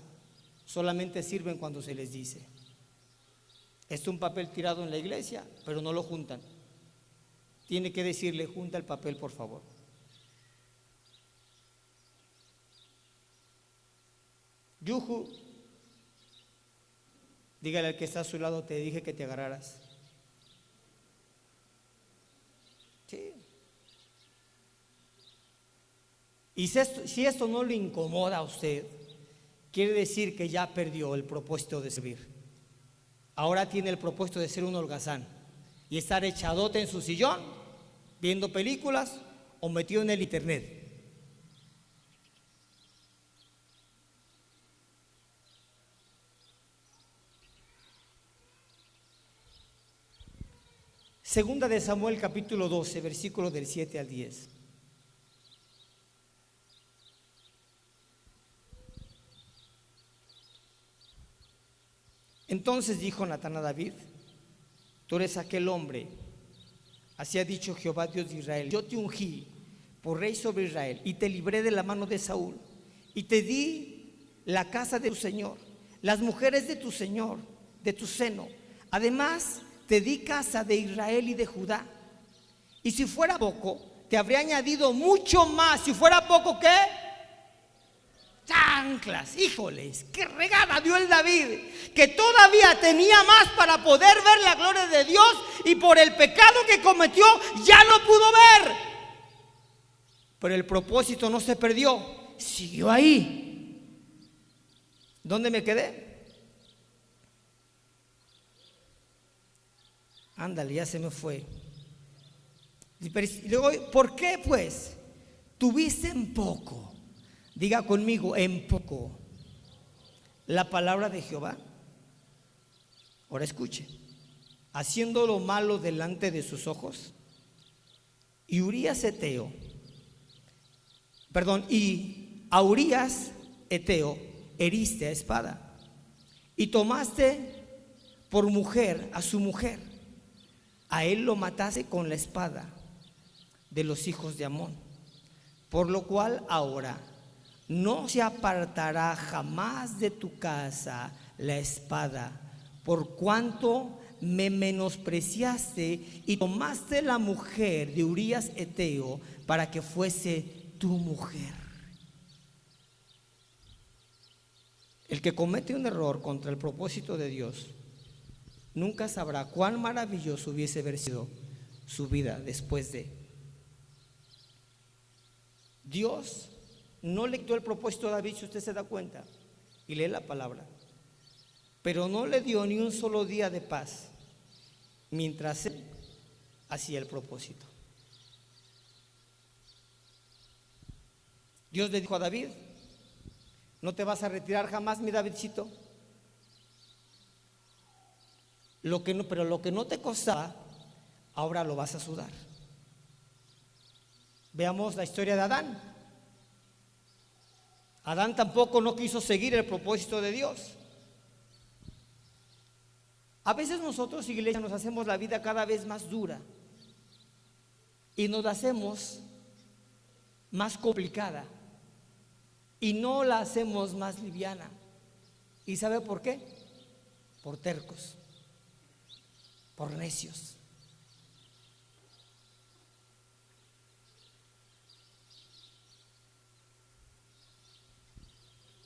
solamente sirven cuando se les dice. Es un papel tirado en la iglesia, pero no lo juntan. Tiene que decirle: junta el papel, por favor. Yuhu, dígale al que está a su lado: te dije que te agarraras. Sí. Y si esto no le incomoda a usted, quiere decir que ya perdió el propósito de servir. Ahora tiene el propósito de ser un holgazán y estar echadote en su sillón viendo películas o metido en el internet. Segunda de Samuel capítulo 12, versículos del 7 al 10. Entonces dijo Natán a David: tú eres aquel hombre. Así ha dicho Jehová, Dios de Israel: yo te ungí por rey sobre Israel y te libré de la mano de Saúl y te di la casa de tu señor, las mujeres de tu señor, de tu seno. Además te di casa de Israel y de Judá. Y si fuera poco, te habría añadido mucho más. Si fuera poco, ¿qué? Chanclas, híjoles, qué regada dio el David, que todavía tenía más para poder ver la gloria de Dios, y por el pecado que cometió ya no pudo ver. Pero el propósito no se perdió, siguió ahí. ¿Dónde me quedé? Ándale, ya se me fue. Y luego, ¿por qué pues? Tuviste en poco. Diga conmigo: en poco la palabra de Jehová. Ahora escuche: haciendo lo malo delante de sus ojos. Y a Urías Eteo heriste a espada, y tomaste por mujer a su mujer. A él lo mataste con la espada de los hijos de Amón, por lo cual ahora no se apartará jamás de tu casa la espada, por cuanto me menospreciaste y tomaste la mujer de Urías Eteo para que fuese tu mujer. El que comete un error contra el propósito de Dios nunca sabrá cuán maravilloso hubiese sido su vida después de. Dios no le quitó el propósito a David, si usted se da cuenta y lee la palabra, pero no le dio ni un solo día de paz mientras él hacía el propósito. Dios le dijo a David: no te vas a retirar jamás, mi Davidcito. Pero lo que no te costaba, ahora lo vas a sudar. Veamos la historia de Adán. Adán tampoco no quiso seguir el propósito de Dios. A veces nosotros, iglesia, nos hacemos la vida cada vez más dura y nos la hacemos más complicada y no la hacemos más liviana. ¿Y sabe por qué? por tercos, por necios.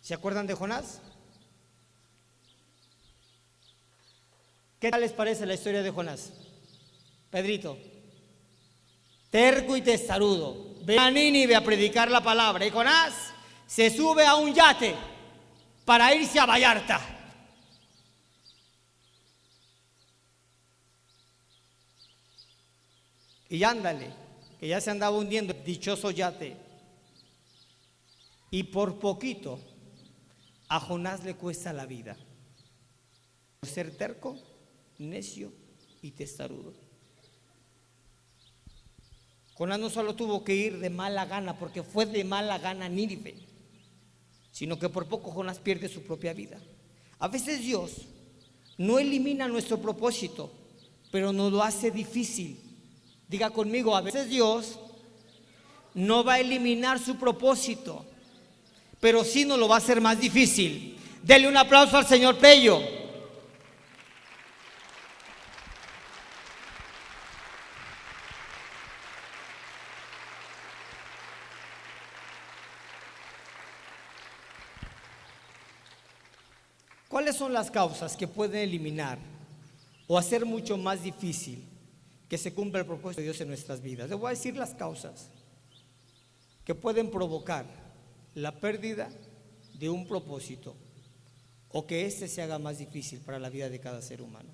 ¿Se acuerdan de Jonás? ¿Qué tal les parece la historia de Jonás? Pedrito, terco y testarudo, ve a Nínive a predicar la palabra, y Jonás se sube a un yate para irse a Vallarta. Y ándale, que ya se andaba hundiendo el dichoso yate. Y por poquito a Jonás le cuesta la vida por ser terco, necio y testarudo. Jonás no solo tuvo que ir de mala gana, porque fue de mala gana Nínive, sino que por poco Jonás pierde su propia vida. A veces Dios no elimina nuestro propósito, pero nos lo hace difícil. Diga conmigo, a veces Dios no va a eliminar su propósito, pero sí nos lo va a hacer más difícil. Dele un aplauso al Señor Pello. ¿Cuáles son las causas que pueden eliminar o hacer mucho más difícil que se cumpla el propósito de Dios en nuestras vidas? Les voy a decir las causas que pueden provocar la pérdida de un propósito o que éste se haga más difícil para la vida de cada ser humano.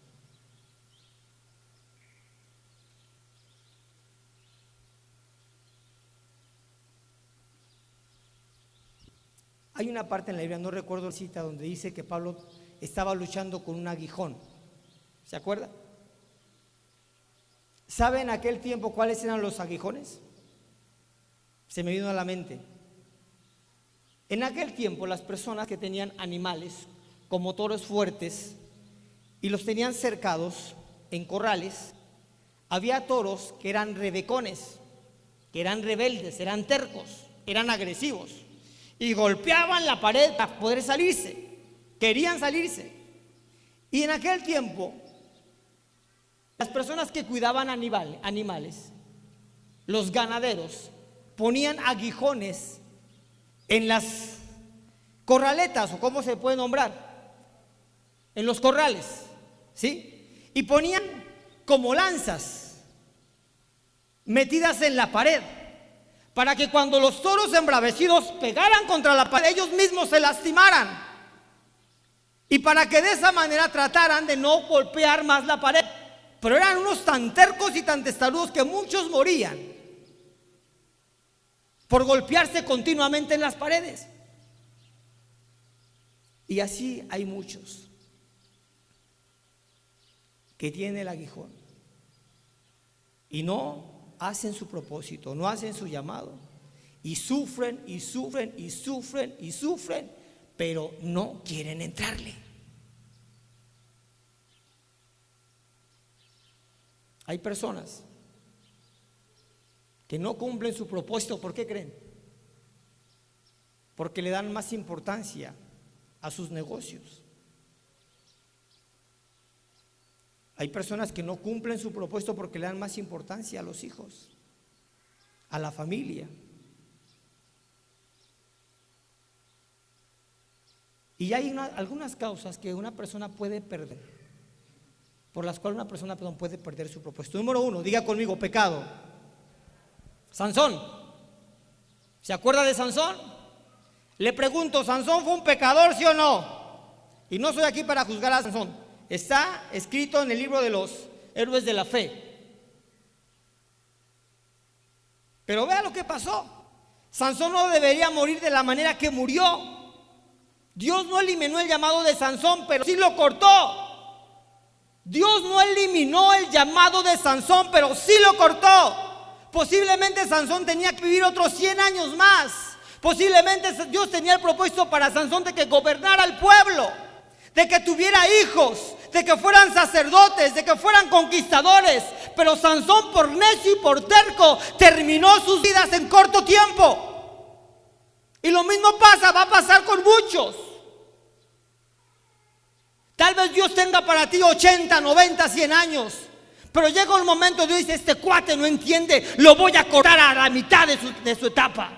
Hay una parte en la Biblia, no recuerdo la cita, donde dice que Pablo estaba luchando con un aguijón. ¿Se acuerda? ¿Saben en aquel tiempo cuáles eran los aguijones? Se me vino a la mente. En aquel tiempo las personas que tenían animales como toros fuertes y los tenían cercados en corrales, había toros que eran rebecones, que eran rebeldes, eran tercos, eran agresivos y golpeaban la pared para poder salirse, querían salirse. Y en aquel tiempo las personas que cuidaban animales, los ganaderos, ponían aguijones en las corraletas, o cómo se puede nombrar, en los corrales, ¿sí? Y ponían como lanzas metidas en la pared, para que cuando los toros embravecidos pegaran contra la pared, ellos mismos se lastimaran, y para que de esa manera trataran de no golpear más la pared. Pero eran unos tan tercos y tan testarudos que muchos morían por golpearse continuamente en las paredes. Y así hay muchos que tienen el aguijón y no hacen su propósito, no hacen su llamado, y sufren y sufren y sufren y sufren, pero no quieren entrarle. Hay personas que no cumplen su propósito. ¿Por qué creen? Porque le dan más importancia a sus negocios. Hay personas que no cumplen su propósito porque le dan más importancia a los hijos, a la familia. Y hay algunas causas que una persona puede perder, por las cuales una persona puede perder su propósito. Número 1, diga conmigo, pecado. Sansón, ¿se acuerda de Sansón? Le pregunto, ¿Sansón fue un pecador, sí o no? Y no soy aquí para juzgar a Sansón, está escrito en el libro de los héroes de la fe. Pero vea lo que pasó. Sansón no debería morir de la manera que murió. Dios no eliminó el llamado de Sansón, pero sí lo cortó. Dios no eliminó el llamado de Sansón, pero sí lo cortó. Posiblemente Sansón tenía que vivir otros 100 años más. Posiblemente Dios tenía el propósito para Sansón de que gobernara al pueblo, de que tuviera hijos, de que fueran sacerdotes, de que fueran conquistadores. Pero Sansón, por necio y por terco, terminó sus vidas en corto tiempo. Y lo mismo va a pasar con muchos. Tal vez Dios tenga para ti 80, 90, 100 años. Pero llega un momento Dios dice, este cuate no entiende, lo voy a cortar a la mitad de su etapa.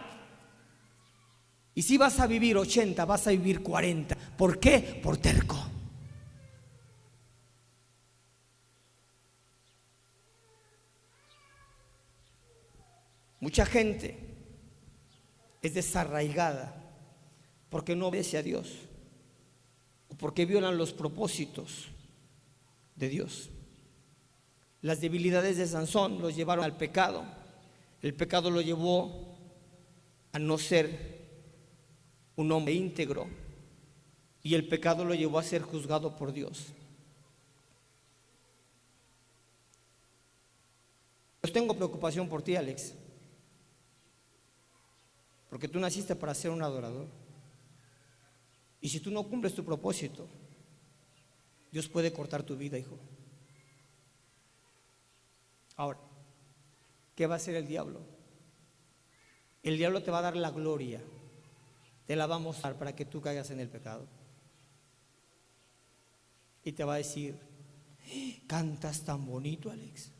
Y si vas a vivir 80, vas a vivir 40. ¿Por qué? Por terco. Mucha gente es desarraigada porque no obedece a Dios o porque violan los propósitos de Dios. Las debilidades de Sansón los llevaron al pecado. El pecado lo llevó a no ser un hombre íntegro y el pecado lo llevó a ser juzgado por Dios. Yo tengo preocupación por ti, Alex, porque tú naciste para ser un adorador. Y si tú no cumples tu propósito, Dios puede cortar tu vida, hijo. Ahora, ¿qué va a hacer el diablo? El diablo te va a dar la gloria, te la va a mostrar para que tú caigas en el pecado. Y te va a decir, cantas tan bonito, Alex,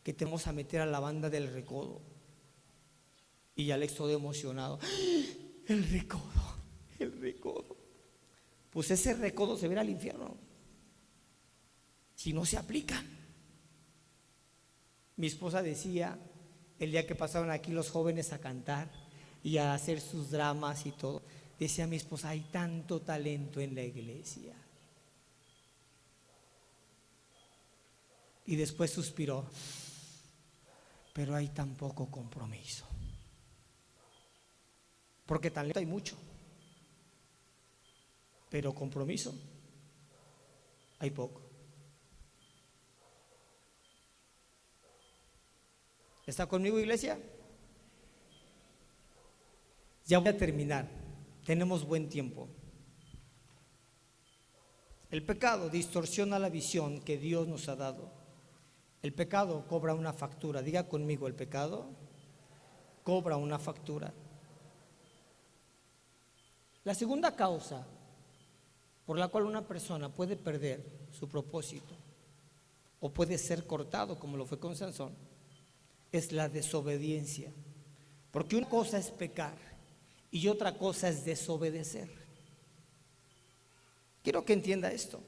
que te vamos a meter a la banda del recodo. Y Alex todo emocionado, el recodo, el recodo. Pues ese recodo se verá al infierno si no se aplican. Mi esposa decía, el día que pasaron aquí los jóvenes a cantar y a hacer sus dramas y todo, decía mi esposa, hay tanto talento en la iglesia. Y después suspiró, pero hay tan poco compromiso. Porque talento hay mucho, pero compromiso hay poco. ¿Está conmigo, iglesia? Ya voy a terminar, tenemos buen tiempo. El pecado distorsiona la visión que Dios nos ha dado. El pecado cobra una factura. Diga conmigo, el pecado cobra una factura. La segunda causa por la cual una persona puede perder su propósito o puede ser cortado, como lo fue con Sansón, es la desobediencia. Porque una cosa es pecar y otra cosa es desobedecer. Quiero que entienda esto.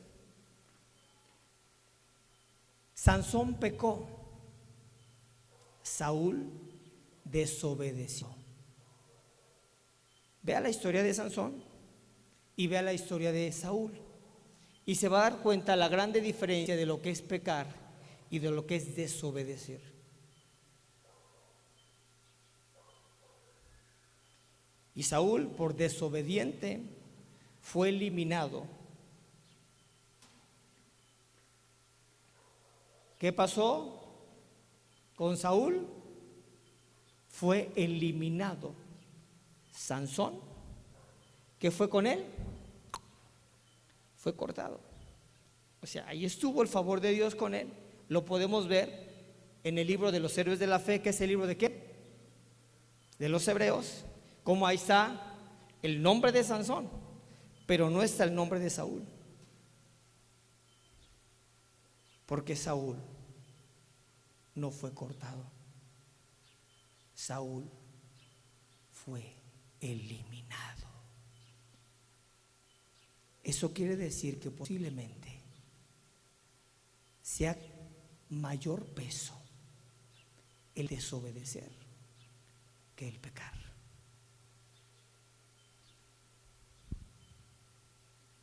Sansón pecó, Saúl desobedeció. Vea la historia de Sansón y vea la historia de Saúl y se va a dar cuenta la grande diferencia de lo que es pecar y de lo que es desobedecer. Y Saúl, por desobediente, fue eliminado. ¿Qué pasó con Saúl? Fue eliminado. Sansón, ¿qué fue con él? Fue cortado. O sea, ahí estuvo el favor de Dios con él. Lo podemos ver en el libro de los héroes de la fe, que es el libro de ¿qué? De los hebreos. Como ahí está el nombre de Sansón, pero no está el nombre de Saúl. Porque Saúl no fue cortado. Saúl fue eliminado. Eso quiere decir que posiblemente sea mayor peso el desobedecer que el pecar.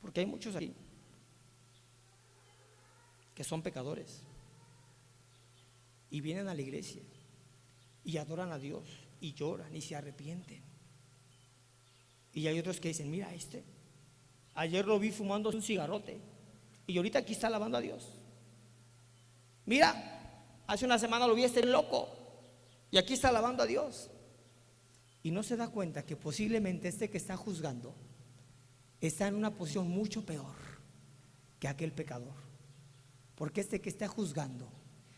Porque hay muchos aquí que son pecadores y vienen a la iglesia y adoran a Dios y lloran y se arrepienten. Y hay otros que dicen, mira ayer lo vi fumando un cigarrote y ahorita aquí está alabando a Dios. Mira, hace una semana lo vi loco y aquí está alabando a Dios. Y no se da cuenta que posiblemente que está juzgando está en una posición mucho peor que aquel pecador. Porque que está juzgando,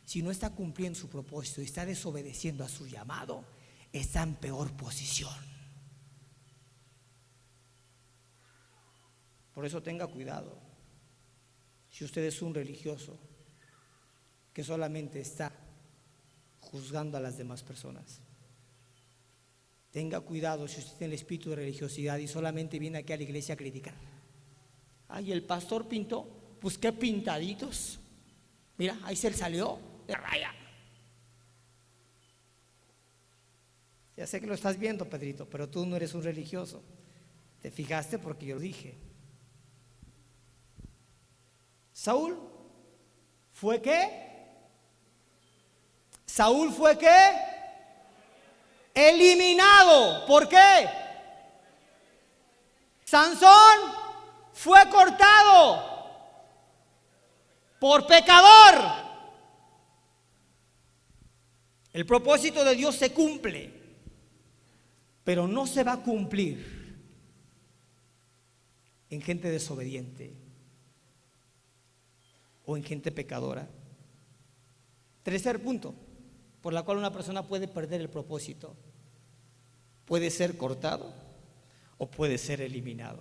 si no está cumpliendo su propósito y está desobedeciendo a su llamado, está en peor posición. Por eso tenga cuidado. si usted es un religioso que solamente está juzgando a las demás personas. Tenga cuidado si usted tiene el espíritu de religiosidad y solamente viene aquí a la iglesia a criticar. Ay, el pastor pintó, pues qué pintaditos. Mira, ahí se le salió de raya. Ya sé que lo estás viendo, Pedrito, pero tú no eres un religioso. ¿Te fijaste? Porque yo lo dije. Saúl fue ¿qué? Saúl fue ¿qué? Eliminado. ¿Por qué? Sansón fue cortado por pecador. El propósito de Dios se cumple, pero no se va a cumplir en gente desobediente o en gente pecadora. Tercer punto por la cual una persona puede perder el propósito: puede ser cortado o puede ser eliminado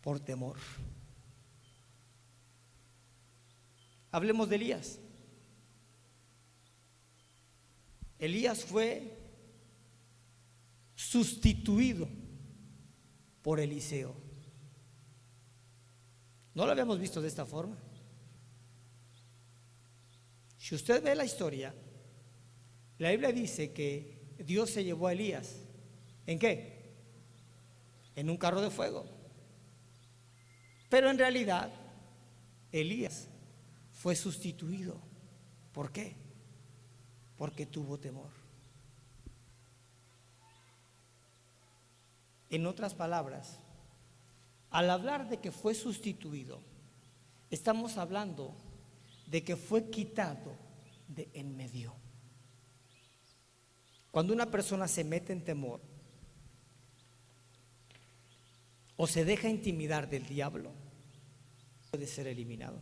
por temor. Hablemos de Elías. Elías fue sustituido por Eliseo. No lo habíamos visto de esta forma. Si usted ve la historia, la Biblia dice que Dios se llevó a Elías. ¿En qué? En un carro de fuego. Pero en realidad, Elías fue sustituido. ¿Por qué? Porque tuvo temor. En otras palabras, al hablar de que fue sustituido, estamos hablando de que fue quitado de en medio. Cuando una persona se mete en temor o se deja intimidar del diablo, puede ser eliminado.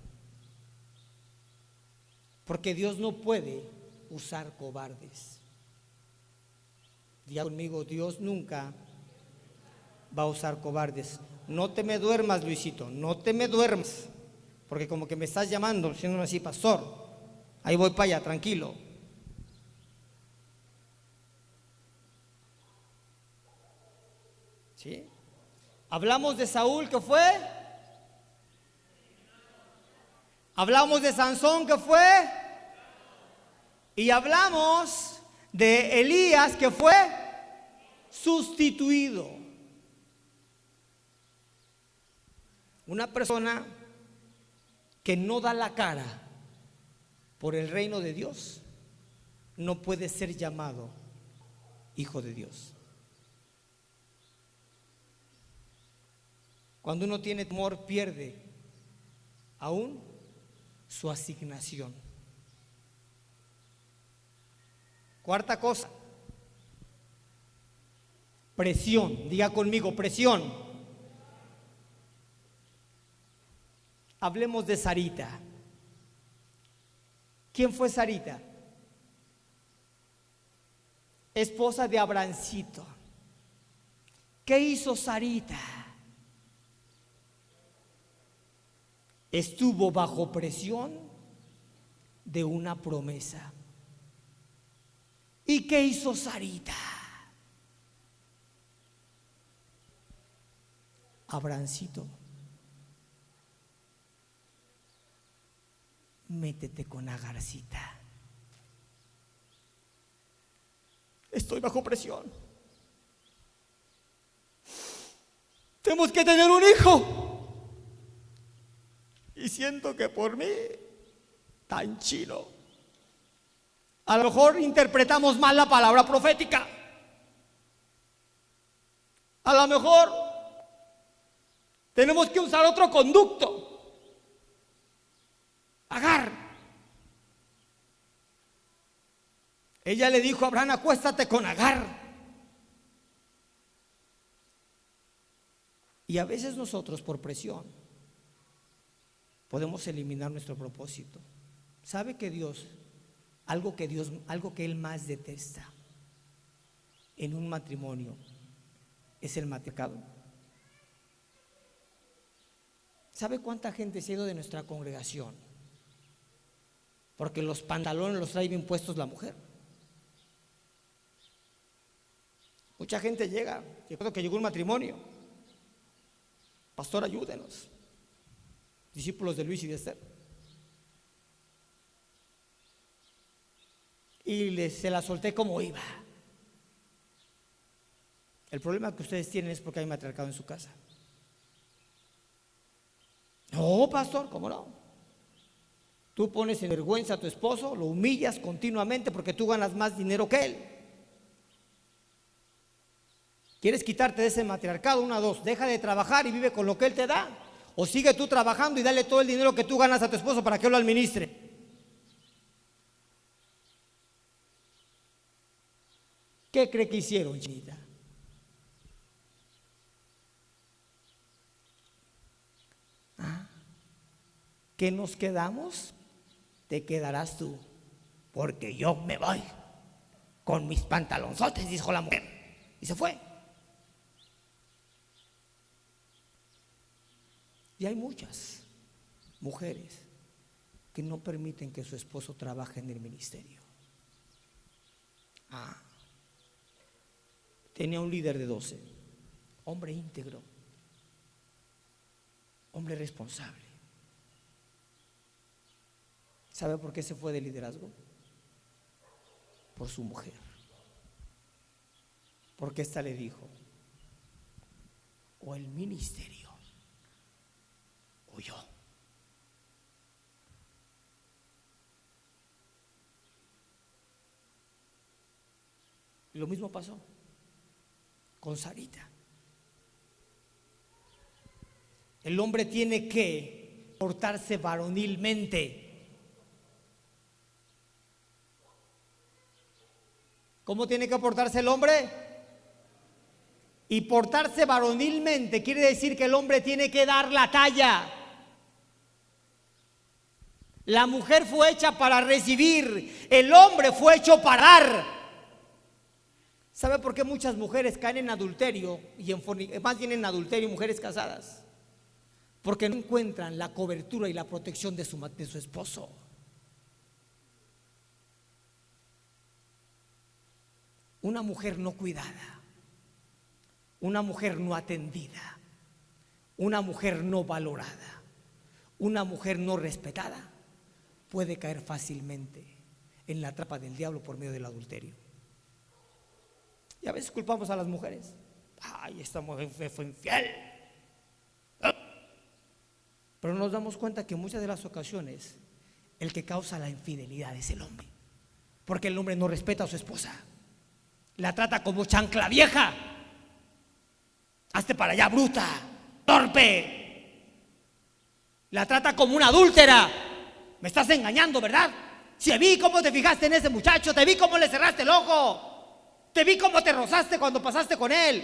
Porque Dios no puede usar cobardes. Diga conmigo, Dios nunca va a usar cobardes. No te me duermas, Luisito, no te me duermas, porque como que me estás llamando, diciéndome así, pastor, ahí voy para allá, tranquilo. ¿Sí? Hablamos de Saúl, ¿qué fue? Hablamos de Sansón, ¿qué fue? Y hablamos de Elías, que fue sustituido. Una persona que no da la cara por el reino de Dios no puede ser llamado hijo de Dios. Cuando uno tiene temor, pierde aún su asignación. Cuarta cosa, presión. Diga conmigo, presión. Hablemos de Sarita. ¿Quién fue Sarita? Esposa de Abrancito. ¿Qué hizo Sarita? Estuvo bajo presión de una promesa. ¿Y qué hizo Sarita? Abrancito, métete con Agarcita. Estoy bajo presión. Tenemos que tener un hijo. Y siento que por mí, tan chino. A lo mejor interpretamos mal la palabra profética. A lo mejor tenemos que usar otro conducto. Agar. Ella le dijo a Abraham, acuéstate con Agar. Y a veces nosotros por presión podemos eliminar nuestro propósito. ¿Sabe que Dios, algo que Él más detesta en un matrimonio es el matriarcado? ¿Sabe cuánta gente se ha ido de nuestra congregación? Porque los pantalones los trae bien puestos la mujer. Mucha gente llega. Recuerdo que llegó un matrimonio. Pastor, ayúdenos. Discípulos de Luis y de Esther. Y se la solté como iba. El problema que ustedes tienen es porque hay matriarcado en su casa. No, pastor, ¿cómo no? Tú pones en vergüenza a tu esposo, lo humillas continuamente porque tú ganas más dinero que él. ¿Quieres quitarte de ese matriarcado? Una, dos, deja de trabajar y vive con lo que él te da. O sigue tú trabajando y dale todo el dinero que tú ganas a tu esposo para que él lo administre. ¿Qué cree que hicieron, chinita? ¿Qué nos quedamos? Te quedarás tú, porque yo me voy con mis pantalonzotes, dijo la mujer, y se fue. Y hay muchas mujeres que no permiten que su esposo trabaje en el ministerio. Tenía un líder de 12, hombre íntegro, hombre responsable. ¿Sabe por qué se fue de liderazgo? Por su mujer. Porque ésta le dijo: o el ministerio o yo. Y lo mismo pasó con Sarita. El hombre tiene que portarse varonilmente. ¿Cómo tiene que portarse el hombre? Y portarse varonilmente quiere decir que el hombre tiene que dar la talla. La mujer fue hecha para recibir, el hombre fue hecho para dar. ¿Sabe por qué muchas mujeres caen en adulterio y más bien en adulterio, mujeres casadas? Porque no encuentran la cobertura y la protección de su esposo. Una mujer no cuidada, una mujer no atendida, una mujer no valorada, una mujer no respetada puede caer fácilmente en la trampa del diablo por medio del adulterio. Y a veces culpamos a las mujeres. Ay, esta mujer fue infiel. Pero nos damos cuenta que en muchas de las ocasiones el que causa la infidelidad es el hombre, porque el hombre no respeta a su esposa. La trata como chancla vieja. Hazte para allá, bruta, torpe. La trata como una adúltera. Me estás engañando, ¿verdad? Si vi cómo te fijaste en ese muchacho, te vi cómo le cerraste el ojo, te vi cómo te rozaste cuando pasaste con él.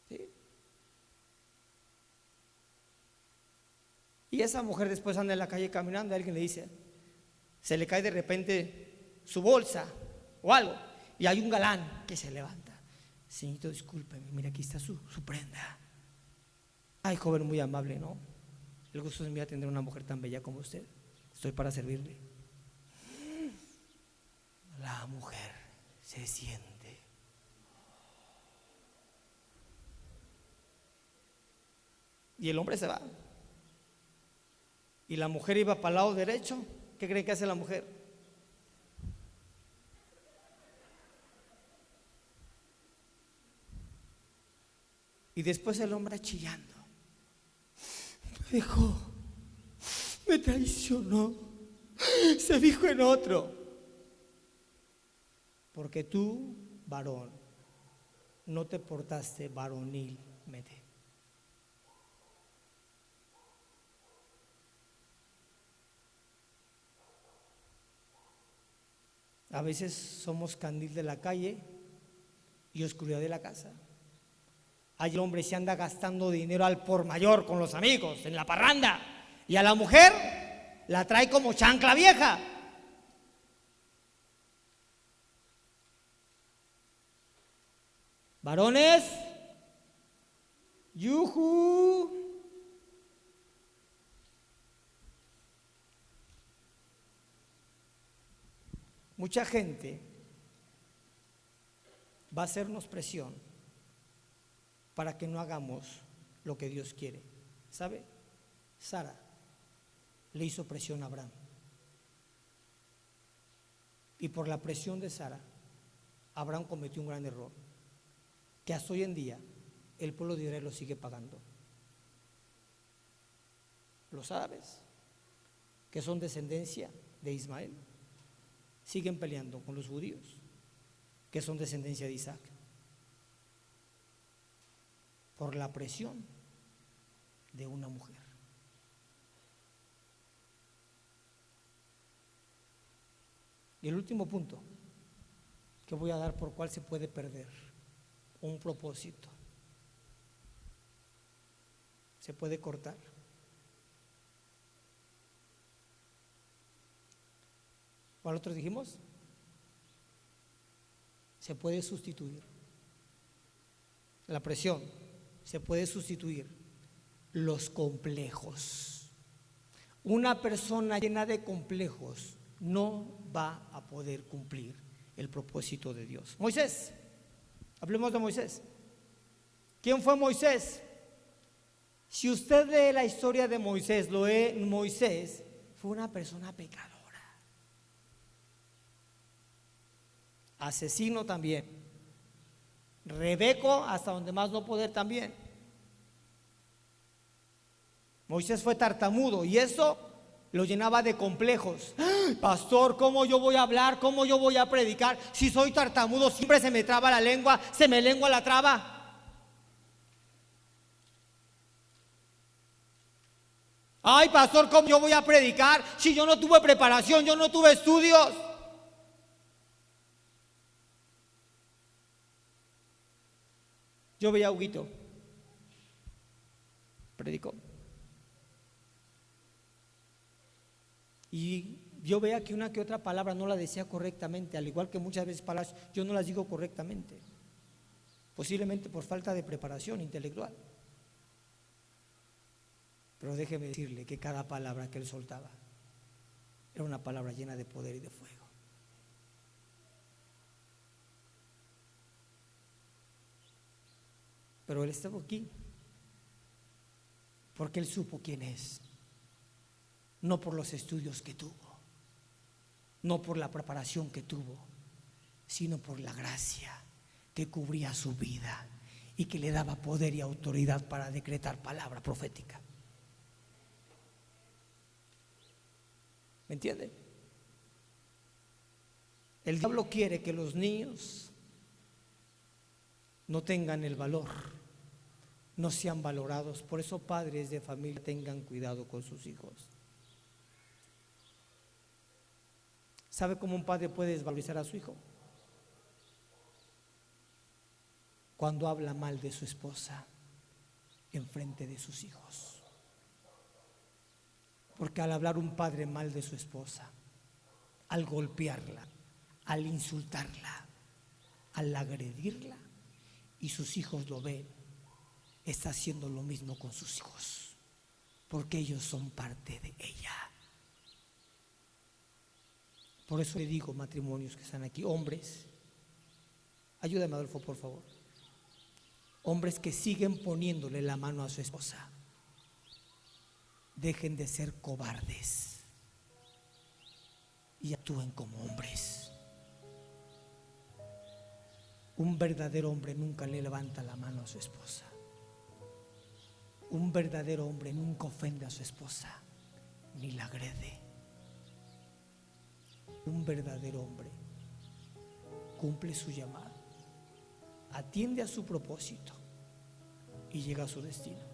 ¿Sí? Y esa mujer después anda en la calle caminando y alguien le dice, se le cae de repente su bolsa o algo, y hay un galán que se levanta. Señorito, discúlpeme, mira, aquí está su prenda. Ay, joven muy amable, ¿no? El gusto es mío atender a una mujer tan bella como usted. Estoy para servirle. La mujer se siente. Y el hombre se va. Y la mujer iba para el lado derecho. ¿Qué creen que hace la mujer? Y después el hombre chillando. Me dejó, me traicionó, se fijó en otro. Porque tú, varón, no te portaste varonilmente. A veces somos candil de la calle y oscuridad de la casa. Ahí el hombre se anda gastando dinero al por mayor con los amigos, en la parranda, y a la mujer la trae como chancla vieja. Varones, yujú. Mucha gente va a hacernos presión para que no hagamos lo que Dios quiere. ¿Sabe? Sara le hizo presión a Abraham. Y por la presión de Sara, Abraham cometió un gran error, que hasta hoy en día el pueblo de Israel lo sigue pagando. Los árabes, que son descendencia de Ismael, siguen peleando con los judíos, que son descendencia de Isaac, por la presión de una mujer. Y el último punto que voy a dar por cuál se puede perder un propósito, se puede cortar. ¿Cuál otro dijimos? Se puede sustituir. La presión se puede sustituir. Los complejos. Una persona llena de complejos no va a poder cumplir el propósito de Dios. Moisés, hablemos de Moisés. ¿Quién fue Moisés? Si usted lee la historia de Moisés, Moisés fue una persona pecadora, asesino también, rebeco hasta donde más no poder también. Moisés fue tartamudo y eso lo llenaba de complejos. Pastor, ¿cómo yo voy a hablar? ¿Cómo yo voy a predicar? Si soy tartamudo, siempre se me traba la lengua, se me lengua la traba. Ay, pastor, ¿cómo yo voy a predicar si yo no tuve preparación, yo no tuve estudios? Yo veía a Huguito, predicó, y yo veía que una que otra palabra no la decía correctamente, al igual que muchas veces palabras yo no las digo correctamente, posiblemente por falta de preparación intelectual. Pero déjeme decirle que cada palabra que él soltaba era una palabra llena de poder y de fuego. Pero él estaba aquí porque él supo quién es, no por los estudios que tuvo, no por la preparación que tuvo, sino por la gracia que cubría su vida y que le daba poder y autoridad para decretar palabra profética. ¿Me entiende? El diablo quiere que los niños no tengan el valor, no sean valorados. Por eso, padres de familia, tengan cuidado con sus hijos. ¿Sabe cómo un padre puede desvalorizar a su hijo? Cuando habla mal de su esposa en frente de sus hijos. Porque al hablar un padre mal de su esposa, al golpearla, al insultarla, al agredirla, y sus hijos lo ven, está haciendo lo mismo con sus hijos, porque ellos son parte de ella. Por eso le digo, matrimonios que están aquí, hombres, ayúdame Adolfo por favor, hombres que siguen poniéndole la mano a su esposa, dejen de ser cobardes y actúen como hombres. Un verdadero hombre nunca le levanta la mano a su esposa. Un verdadero hombre nunca ofende a su esposa ni la agrede. Un verdadero hombre cumple su llamado, atiende a su propósito y llega a su destino.